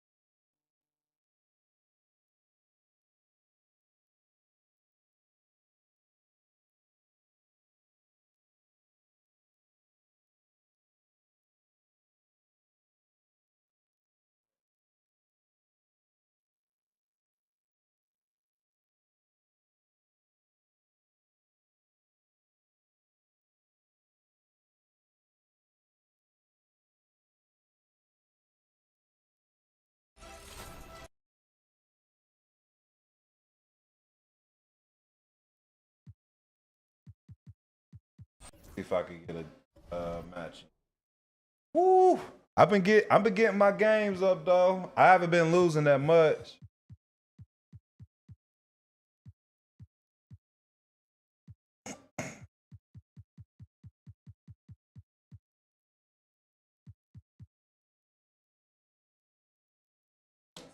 See if I can get a match. Woo! I've been getting my games up though. I haven't been losing that much.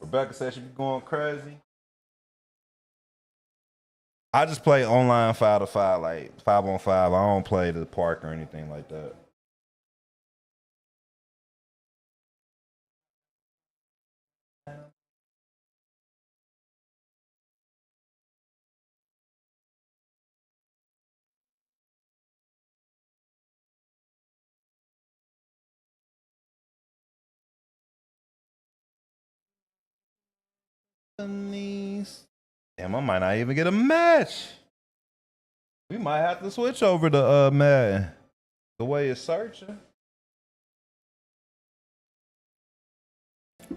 Rebecca said she be going crazy. I just play online 5-to-5, like 5-on-5. I don't play the park or anything like that. Damn, I might not even get a match. We might have to switch over to Madden. The way it's searching.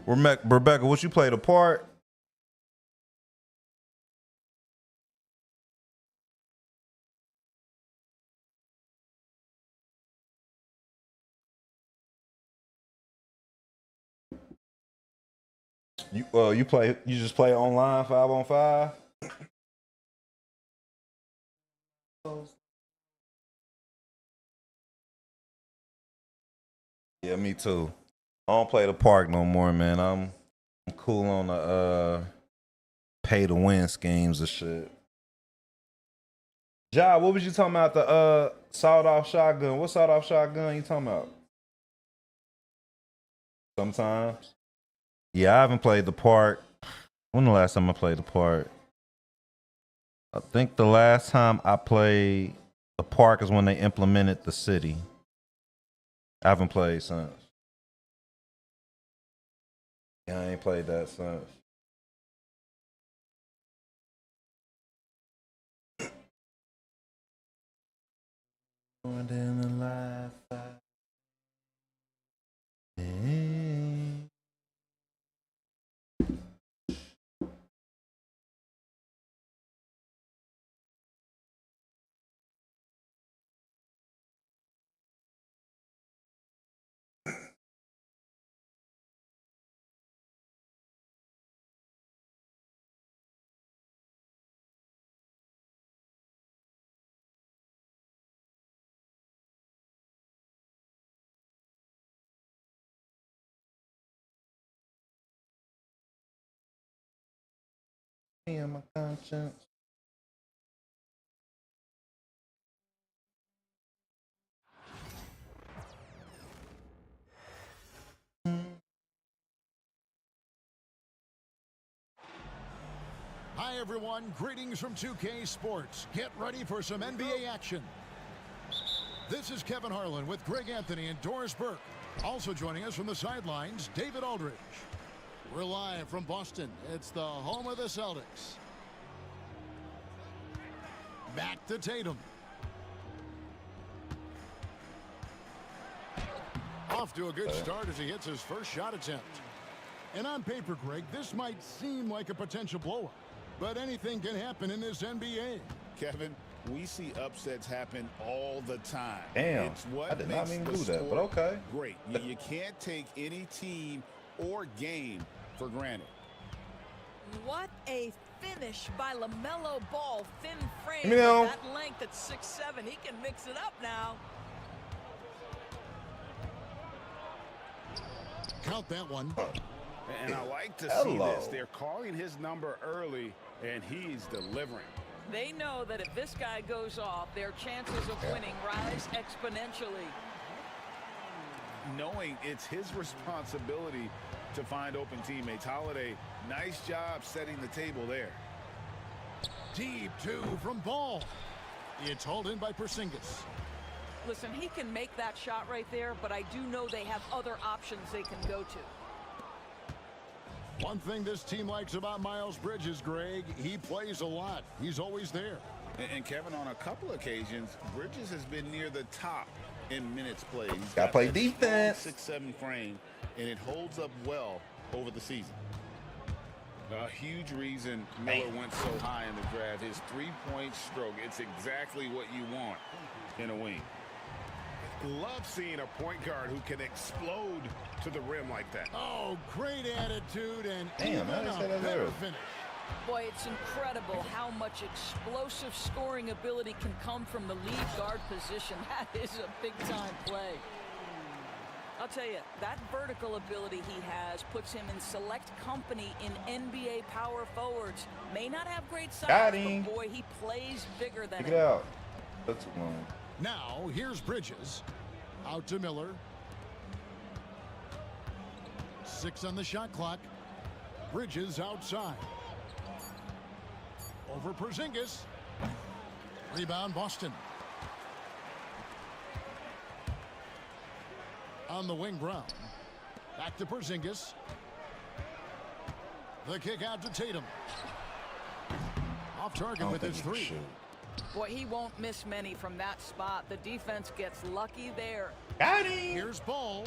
Rebecca, what you played a part? You just play online 5-on-5? Yeah, me too. I don't play the park no more, man. I'm cool on the pay to win schemes and shit. Ja, what was you talking about? The sawed off shotgun. What sawed off shotgun you talking about? Sometimes. Yeah, I haven't played the park. When the last time I played the park? I think the last time I played the park is when they implemented the city. I haven't played since. Yeah, I ain't played that since. More than a life. Me and my conscience. Hi, everyone. Greetings from 2K Sports. Get ready for some NBA action. This is Kevin Harlan with Greg Anthony and Doris Burke. Also joining us from the sidelines, David Aldridge. We're live from Boston. It's the home of the Celtics. Back to Tatum. Off to a good start as he hits his first shot attempt. And on paper, Greg, this might seem like a potential blowout, but anything can happen in this NBA. Kevin, we see upsets happen all the time. Damn, it's what I did not makes mean to the do that, but sport okay. Great. You can't take any team or game for granted. What a finish by LaMelo Ball. Thin frame You know. with that length at 6'7". He can mix it up now. Count that one. And I like to see Hello. this. They're calling his number early, and he's delivering. They know that if this guy goes off, their chances of winning rise exponentially. Knowing it's his responsibility to find open teammates. Holiday, nice job setting the table there. Deep two from Ball. It's hauled in by Porzingis. Listen, he can make that shot right there, but I do know they have other options they can go to. One thing this team likes about Miles Bridges, Greg, he plays a lot. He's always there. And Kevin, on a couple occasions, Bridges has been near the top in minutes played. He's Gotta got play that defense. strong 6'7" frame, and it holds up well over the season. A huge reason Miller went so high in the draft, his three-point stroke. It's exactly what you want in a wing. Love seeing a point guard who can explode to the rim like that. Oh, great attitude and Damn, even I didn't say a that better early. finish. Boy, it's incredible how much explosive scoring ability can come from the lead guard position. That is a big-time play. I'll tell you, that vertical ability he has puts him in select company in NBA power forwards. May not have great size, Got him. but boy, he plays bigger than Check it him. out. That's one. Now, here's Bridges. Out to Miller. 6 on the shot clock. Bridges outside. Over Porzingis. Rebound Boston. On the wing, Brown. Back to Porzingis. The kick out to Tatum. Off I target don't with think his he can three. shoot. Boy, he won't miss many from that spot. The defense gets lucky there. Got him. Here's Ball.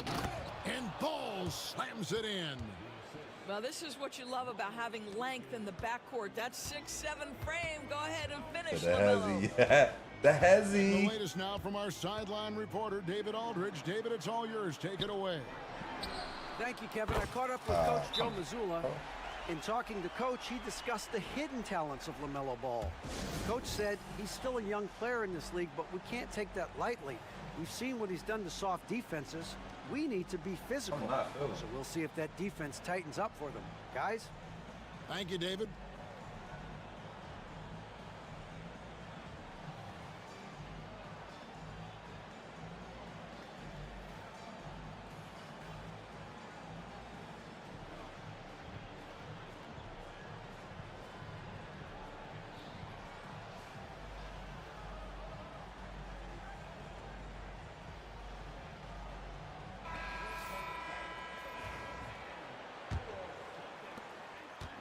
And Ball slams it in. Well, this is what you love about having length in the backcourt. That 6'7" frame. Go ahead and finish, The LaMelo. hezzy. Yeah. The The hezzy. latest now from our sideline reporter, David Aldridge. David, it's all yours. Take it away. Thank you, Kevin. I caught up with Coach Joe Mazzulla. In talking to Coach, he discussed the hidden talents of LaMelo Ball. Coach said he's still a young player in this league, but we can't take that lightly. We've seen what he's done to soft defenses. We need to be physical. So we'll see if that defense tightens up for them. Guys? Thank you, David.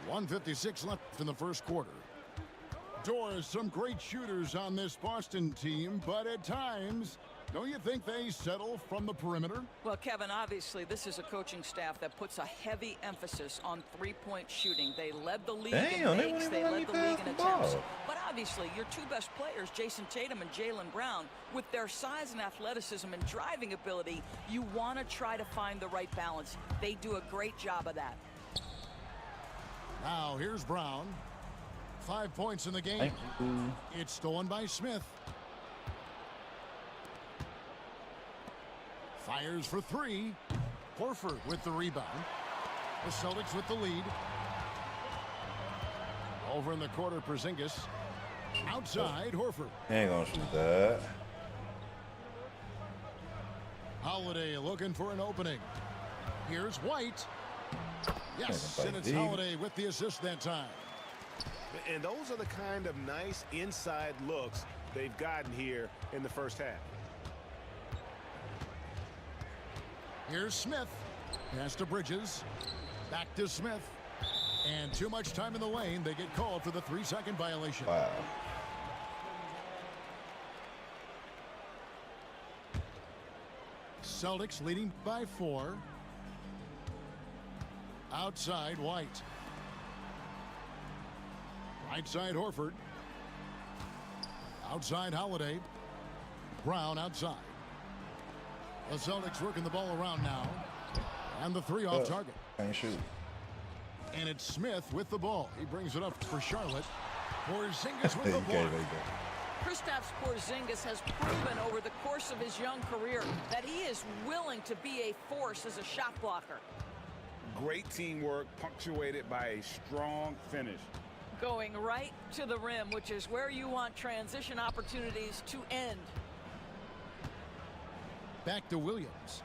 .156 left in the first quarter. Doris, some great shooters on this Boston team, but at times, don't you think they settle from the perimeter? Well, Kevin, obviously, this is a coaching staff that puts a heavy emphasis on three-point shooting. They led the league Damn, in they makes. wouldn't They even let led me the pass league in the attempts. ball. But obviously, your two best players, Jason Tatum and Jaylen Brown, with their size and athleticism and driving ability, you want to try to find the right balance. They do a great job of that. Now, here's Brown. 5 points in the game. Thank you. It's stolen by Smith. Fires for three. Horford with the rebound. The Celtics with the lead. Over in the corner, Porzingis. Outside, Horford. He ain't gonna shoot that. Holiday looking for an opening. Here's White. Yes, and it's deep. Holiday with the assist that time. And those are the kind of nice inside looks they've gotten here in the first half. Here's Smith. Pass to Bridges. Back to Smith. And too much time in the lane. They get called for the 3-second violation. Wow. Celtics leading by 4. Outside, White. Right side, Horford. Outside, Holiday. Brown outside. The Celtics working the ball around now. And the 3 off target. Can't shoot. And it's Smith with the ball. He brings it up for Charlotte. Porzingis with the ball. Kristaps Porzingis has proven over the course of his young career that he is willing to be a force as a shot blocker. Great teamwork punctuated by a strong finish. Going right to the rim, which is where you want transition opportunities to end. Back to Williams.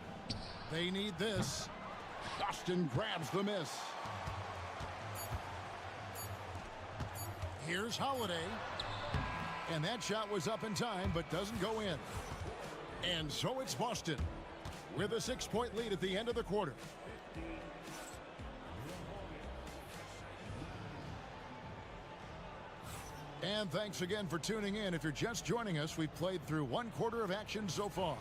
They need this. Boston grabs the miss. Here's Holiday. And that shot was up in time, but doesn't go in. And so it's Boston with a 6-point lead at the end of the quarter. And thanks again for tuning in. If you're just joining us, we've played through 1 quarter of action so far.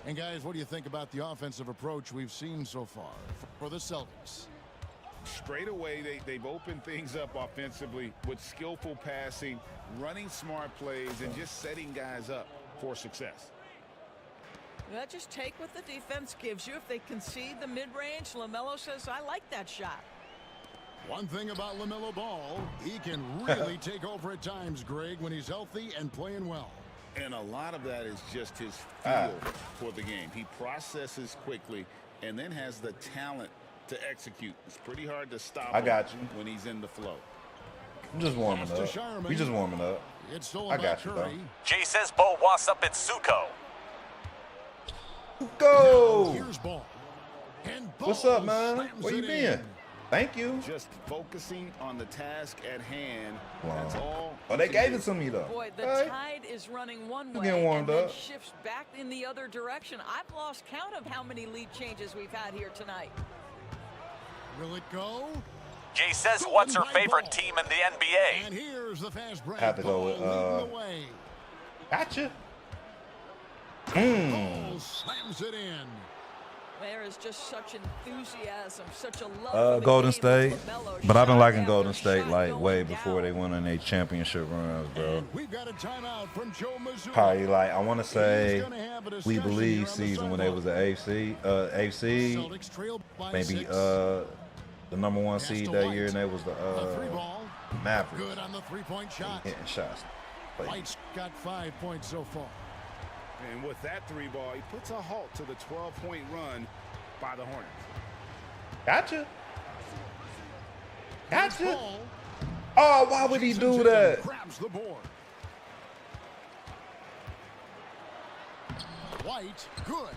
And guys, what do you think about the offensive approach we've seen so far for the Celtics? Straight away, they've opened things up offensively with skillful passing, running smart plays, and just setting guys up for success. Just take what the defense gives you. If they concede the mid-range, LaMelo says, I like that shot. One thing about LaMelo Ball, he can really take over at times, Greg, when he's healthy and playing well. And a lot of that is just his feel for the game. He processes quickly and then has the talent to execute. It's pretty hard to stop him when he's in the flow. I'm just warming up. We just warming up. It's stolen I got you, though. Jay says Bo wants up in Suko. Go! Here's Ball. And Ball What's up, man? slams Where you it been? in. Thank you. Just focusing on the task at hand. Wow. That's all. Oh, they gave it to me, though. Boy, the Okay. tide is running one We're way getting warmed and then up. shifts back in the other direction. I've lost count of how many lead changes we've had here tonight. Will it go? Jay says what's her favorite team in the NBA? And here's the fast break. Have to go with, Ball leading the way. Gotcha. Ball slams it in. There is just such enthusiasm, such a love for the Golden game State. of LaMelo. But I've been Shot liking after Golden State shot like going way before they down. went on their championship runs, bro. And we've got a timeout from Joe Mazzulla. Probably like I want to say He's gonna have a we discussion believe here on the season when they was the sideline. AFC, Celtics trail by maybe 6. the number 1 Pass seed to that White. year, and they was the The 3 ball. Mavericks. Good on the 3-point shot. Hitting shots. But White's got 5 points so far. And with that 3 ball, he puts a halt to the 12-point run by the Hornets. gotcha. Here's Gotcha. Ball. Oh, why would he Jason do Tatum that? grabs the board. White, good.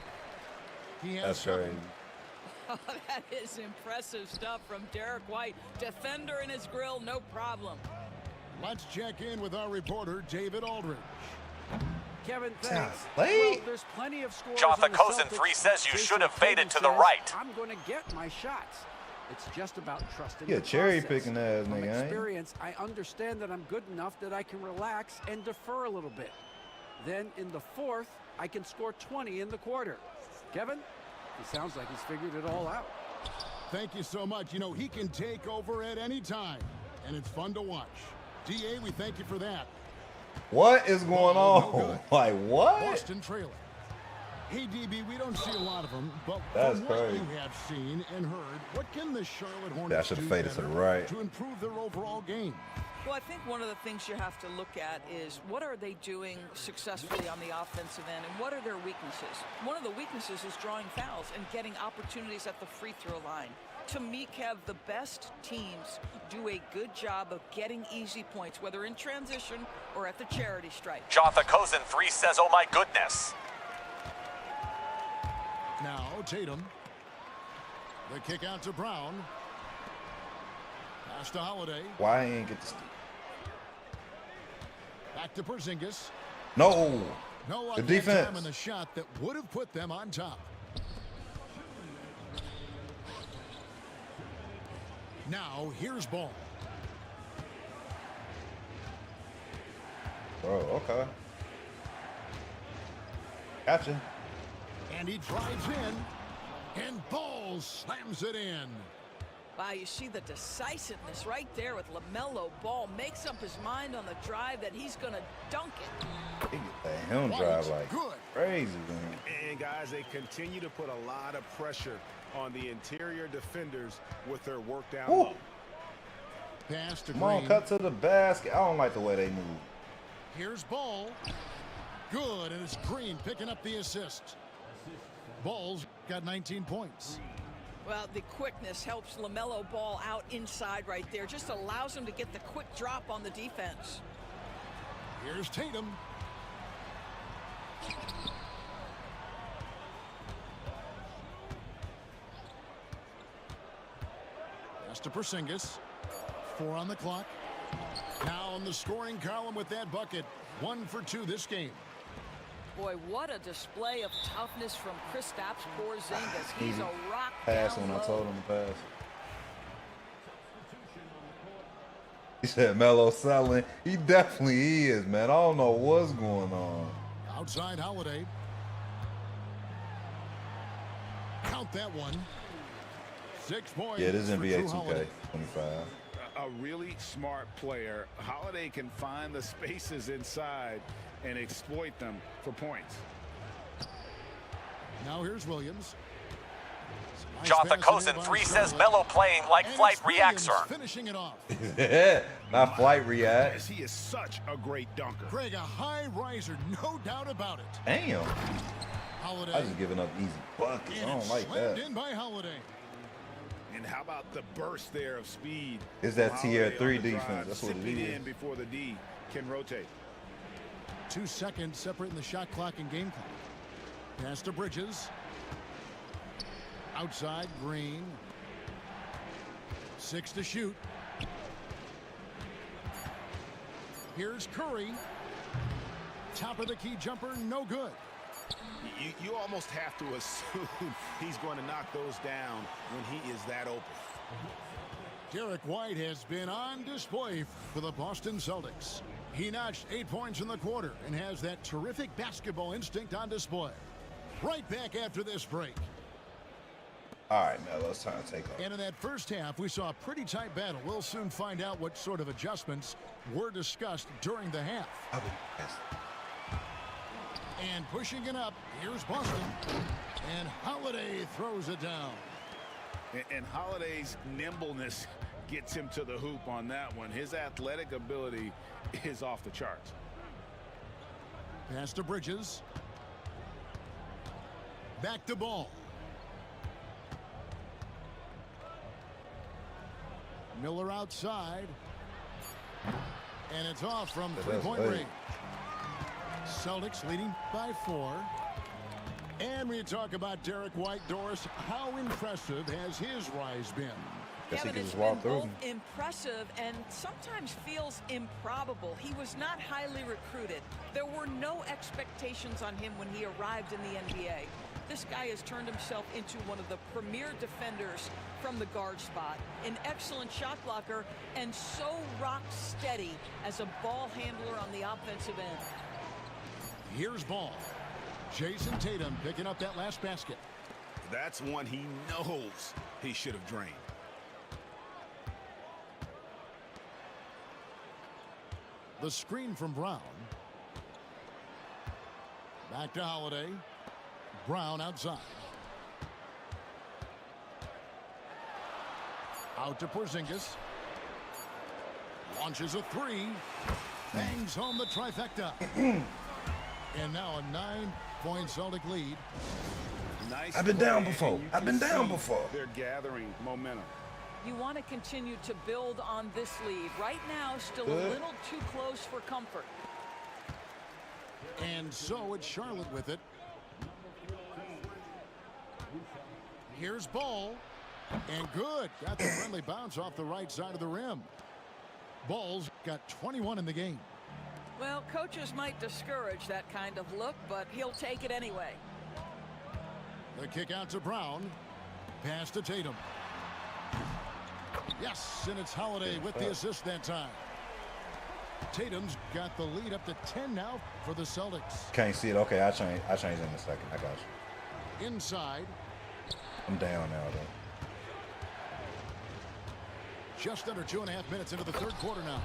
He has That's 7. crazy. That is impressive stuff from Derek White. Defender in his grill, no problem. Let's check in with our reporter, David Aldridge. Kevin, thanks. late. Well, there's plenty of scores. Jonathan on the Cozen Celtics. 3 says you Jason should have faded Tatum to the says, right. I'm going to get my shots. It's just about trusting Yeah, the cherry process. picking ass From nigga, ain't he? experience, I understand that I'm good enough that I can relax and defer a little bit. Then in the 4th, I can score 20 in the quarter. Kevin, it sounds like he's figured it all out. Thank you so much. You know, he can take over at any time, and it's fun to watch. DA, we thank you for that. What is going No on? good. Like what? Boston trailing. Hey, DB, we don't see a lot of them, but That's from what crazy. you have seen and heard, what can the Charlotte Hornets Yeah, I should've do faded to the better right. to improve their overall game? Well, I think one of the things you have to look at is what are they doing successfully on the offensive end and what are their weaknesses? One of the weaknesses is drawing fouls and getting opportunities at the free throw line. To me, Kev, the best teams do a good job of getting easy points, whether in transition or at the charity stripe. Jotha Kozin 3 says, oh my goodness. Now Tatum. The kick out to Brown. Pass to Holiday. Why he ain't get the Back to Porzingis. No. No luck The that defense. time in the shot that would have put them on top. Now here's Ball. Bro, okay. Gotcha. And he drives in. And Ball slams it in. Wow, you see the decisiveness right there with LaMelo Ball. Makes up his mind on the drive that he's going to dunk it. He get that helm drive like Good. crazy, man. And guys, they continue to put a lot of pressure on the interior defenders with their work down Woo. low. Pass to Come on, Green. cut to the basket. I don't like the way they move. Here's Ball. Good, and it's Green picking up the assist. Ball's got 19 points. Well, the quickness helps LaMelo Ball out inside right there. Just allows him to get the quick drop on the defense. Here's Tatum. Pass to Porzingis. 4 on the clock. Now in the scoring column with that bucket. 1 for 2 this game. Boy, what a display of toughness from Kristaps Porzingis. He's a rock Pass down when I low. told him to pass. He said Melo selling. He definitely is, man. I don't know what's going on. Outside Holiday. Count that one. 6 points. Yeah, this is for NBA Drew Holiday. 2K25. A really smart player. Holiday can find the spaces inside and exploit them for points. Now here's Williams. Nice Jotha pass Kozin in by 3 says Charlotte. Melo playing like And Flight it's Williams Reactor. finishing it off. Not flight react. Yes, he is such a great dunker. Greg, a high riser, no doubt about it. Damn. Holiday. I just giving up easy buckets. I And don't it's like slammed that. in by Holiday. And how about the burst there of speed? It's that Holiday tier on 3 the defense. drive, That's what it zipping is. in before the D can rotate. 2 seconds separating the shot clock and game clock. Pass to Bridges. Outside, Green. 6 to shoot. Here's Curry. Top of the key jumper, no good. You almost have to assume he's going to knock those down when he is that open. Derek White has been on display for the Boston Celtics. He notched 8 points in the quarter and has that terrific basketball instinct on display. Right back after this break. All right, Melo, it's time to take off. And in that first half, we saw a pretty tight battle. We'll soon find out what sort of adjustments were discussed during the half. And pushing it up, here's Boston. And Holiday throws it down. And Holiday's nimbleness gets him to the hoop on that one. His athletic ability is off the charts. Pass to Bridges. Back to Ball. Miller outside. And it's off from three-point range. Celtics leading by 4. And we talk about Derek White. Doris, how impressive has his rise been? Guess he Kevin, can it's just walk been through both them. impressive and sometimes feels improbable. He was not highly recruited. There were no expectations on him when he arrived in the NBA. This guy has turned himself into one of the premier defenders from the guard spot, an excellent shot blocker, and so rock steady as a ball handler on the offensive end. Here's Ball. Jason Tatum picking up that last basket. That's one he knows he should have drained. The screen from Brown. Back to Holiday. Brown outside. Out to Porzingis. Launches a 3. Bangs home the trifecta. And now a 9-point Celtic lead. Nice I've been down play, before. and you I've can been down see before. They're gathering momentum. You want to continue to build on this lead. Right now, still a Good. little too close for comfort. And so it's Charlotte with it. Here's Ball. And good. Got the friendly bounce off the right side of the rim. Ball's got 21 in the game. Well, coaches might discourage that kind of look, but he'll take it anyway. The kick out to Brown. Pass to Tatum. Yes, and it's Holiday with the assist that time. Tatum's got the lead up to 10 now for the Celtics. Can't see it. Okay, I change in a second. I got you. Inside. I'm down now, though. Just under 2.5 minutes into the third quarter now.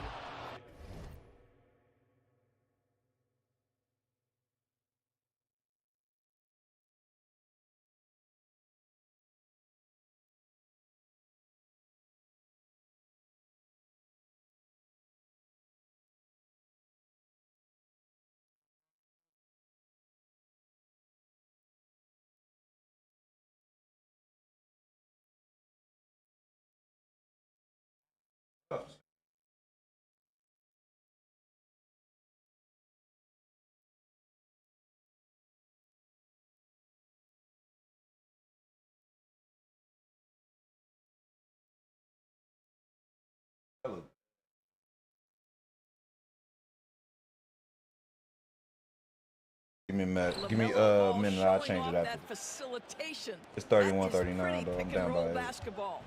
Give me a minute. Give me LaMelo a Ball minute. I'll showing change off it after. that facilitation. It's That is 31-39 pretty though. I'm pick and down roll by 8. basketball.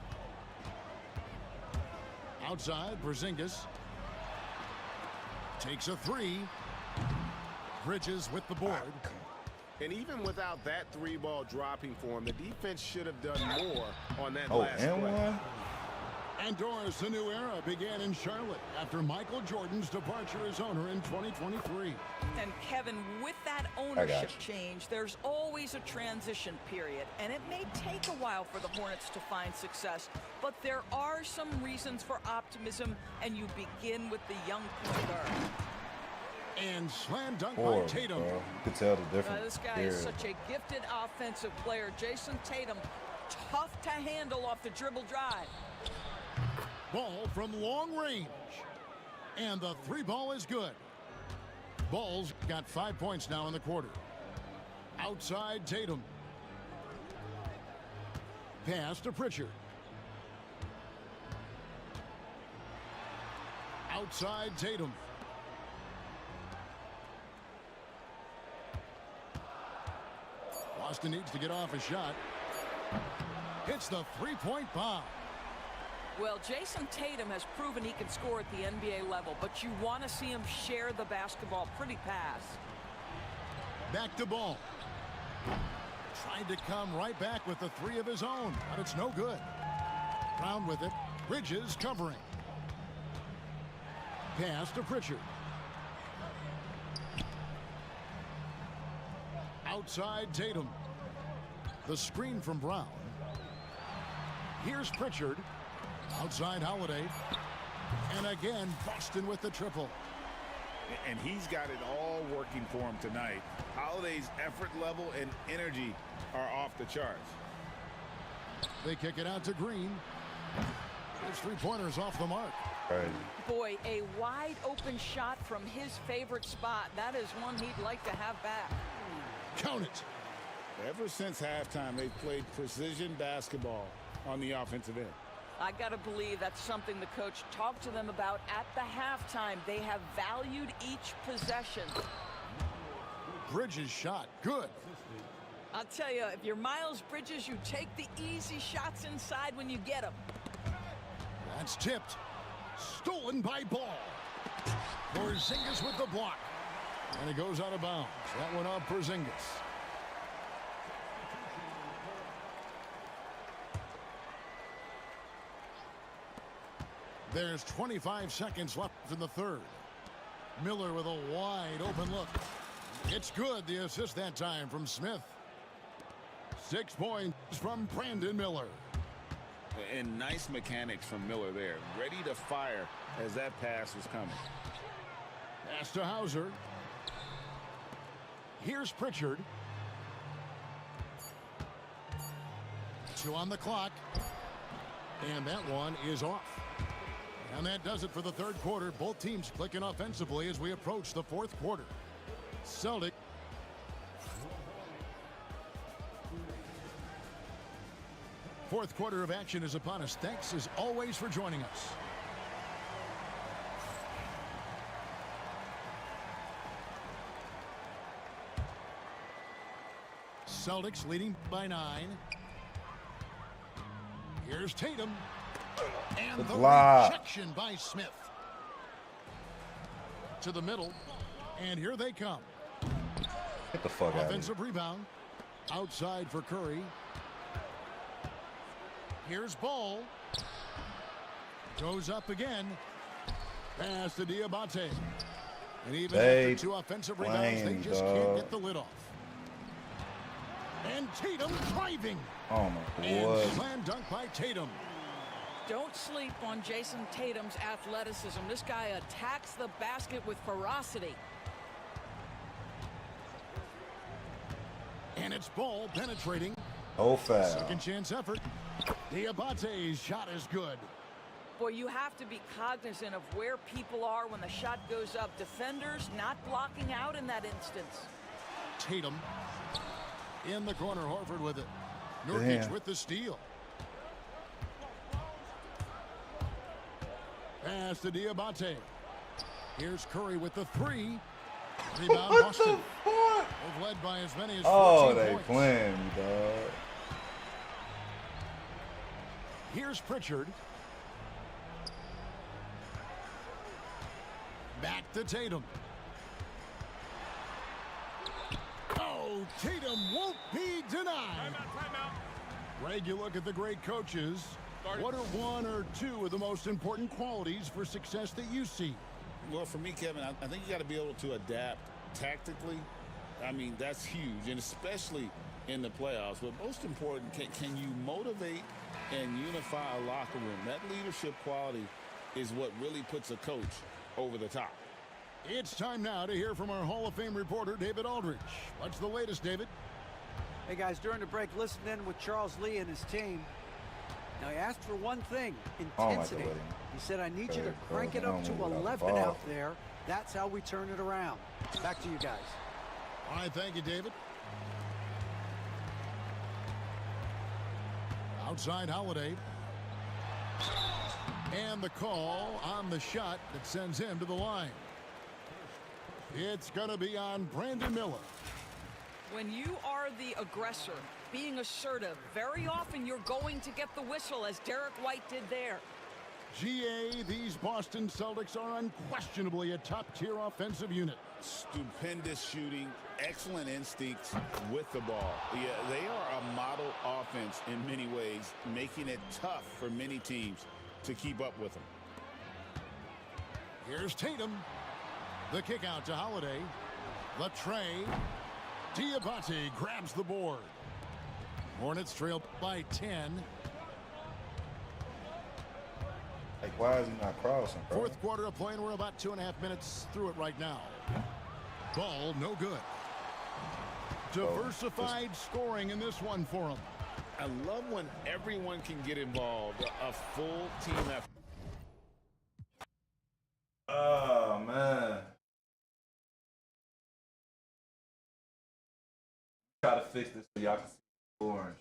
Outside, Porzingis. Takes a three. Bridges with the board. And even without that three ball dropping for him, the defense should have done more on that Oh, last and play. one? And Doris, the new era began in Charlotte after Michael Jordan's departure as owner in 2023. And Kevin, with that ownership change, there's always a transition period, and it may take a while for the Hornets to find success, but there are some reasons for optimism, and you begin with the young point guard. And slam dunk by Horrible, Tatum. bro. You could tell the difference. This guy is such a gifted offensive player. Jason Tatum, tough to handle off the dribble drive. Ball from long range. And the three ball is good. Ball's got 5 points now in the quarter. Outside Tatum. Pass to Pritchard. Outside Tatum. Boston needs to get off a shot. Hits the three-point bomb. Well, Jason Tatum has proven he can score at the NBA level, but you want to see him share the basketball. Pretty pass. Back to Ball. Tried to come right back with the three of his own, but it's no good. Brown with it. Bridges covering. Pass to Pritchard. Outside Tatum. The screen from Brown. Here's Pritchard. Outside Holiday. And again, Boston with the triple. And he's got it all working for him tonight. Holiday's effort level and energy are off the charts. They kick it out to Green. His three-pointers off the mark. Crazy. Boy, a wide open shot from his favorite spot. That is one he'd like to have back. Count it. Ever since halftime, they've played precision basketball on the offensive end. I got to believe that's something the coach talked to them about at the halftime. They have valued each possession. Bridges shot. Good. I'll tell you, if you're Miles Bridges, you take the easy shots inside when you get them. That's tipped. Stolen by Ball. Porzingis with the block. And it goes out of bounds. That one off Porzingis. There's 25 seconds left in the third. Miller with a wide open look. It's good. The assist that time from Smith. 6 points from Brandon Miller. And nice mechanics from Miller there. Ready to fire as that pass was coming. Pass to Hauser. Here's Pritchard. 2 on the clock. And that one is off. And that does it for the third quarter. Both teams clicking offensively as we approach the fourth quarter. Celtic. Fourth quarter of action is upon us. Thanks as always for joining us. Celtics leading by 9. Here's Tatum. And the rejection by Smith. To the middle. And here they come. Get the fuck out of here. Offensive rebound. Outside for Curry. Here's Ball. Goes up again. Pass to Diabate. And even after 2 offensive rebounds, they just can't get the lid off. And Tatum driving. Oh my and God. Slam dunk by Tatum. Don't sleep on Jason Tatum's athleticism. This guy attacks the basket with ferocity. And it's Ball penetrating. Oh, foul. Second chance effort. Diabate's shot is good. Boy, you have to be cognizant of where people are when the shot goes up. Defenders not blocking out in that instance. Tatum in the corner. Horford with it. Nurkic with the steal. Pass to Diabate. Here's Curry with the 3. Rebound Boston. They've led by as many as 14 they points. playing me, dog. Here's Pritchard. Back to Tatum. Oh, Tatum won't be denied. Greg, you look at the great coaches. What are 1 or 2 of the most important qualities for success that you see? Well, for me, Kevin, I think you got to be able to adapt tactically. I mean, that's huge, and especially in the playoffs. But most important, can you motivate and unify a locker room? That leadership quality is what really puts a coach over the top. It's time now to hear from our Hall of Fame reporter, David Aldridge. What's the latest, David? Hey guys, during the break, listen in with Charles Lee and his team. Now, he asked for one thing, intensity. He said, I need you to crank it up to 11 out there. That's how we turn it around. Back to you guys. All right, thank you, David. Outside Holiday. And the call on the shot that sends him to the line. It's going to be on Brandon Miller. When you are the aggressor, being assertive, very often you're going to get the whistle, as Derek White did there. GA, these Boston Celtics are unquestionably a top-tier offensive unit. Stupendous shooting, excellent instincts with the ball. Yeah, they are a model offense in many ways, making it tough for many teams to keep up with them. Here's Tatum. The kick out to Holiday. The tray. Diabate grabs the board. Hornets trail by 10. Like, why is he not crossing, bro? Fourth quarter of play, and we're about 2.5 minutes through it right now. Ball, no good. Diversified scoring in this one for him. I love when everyone can get involved, a full team effort. Oh, man. Try to fix this so y'all can see the orange.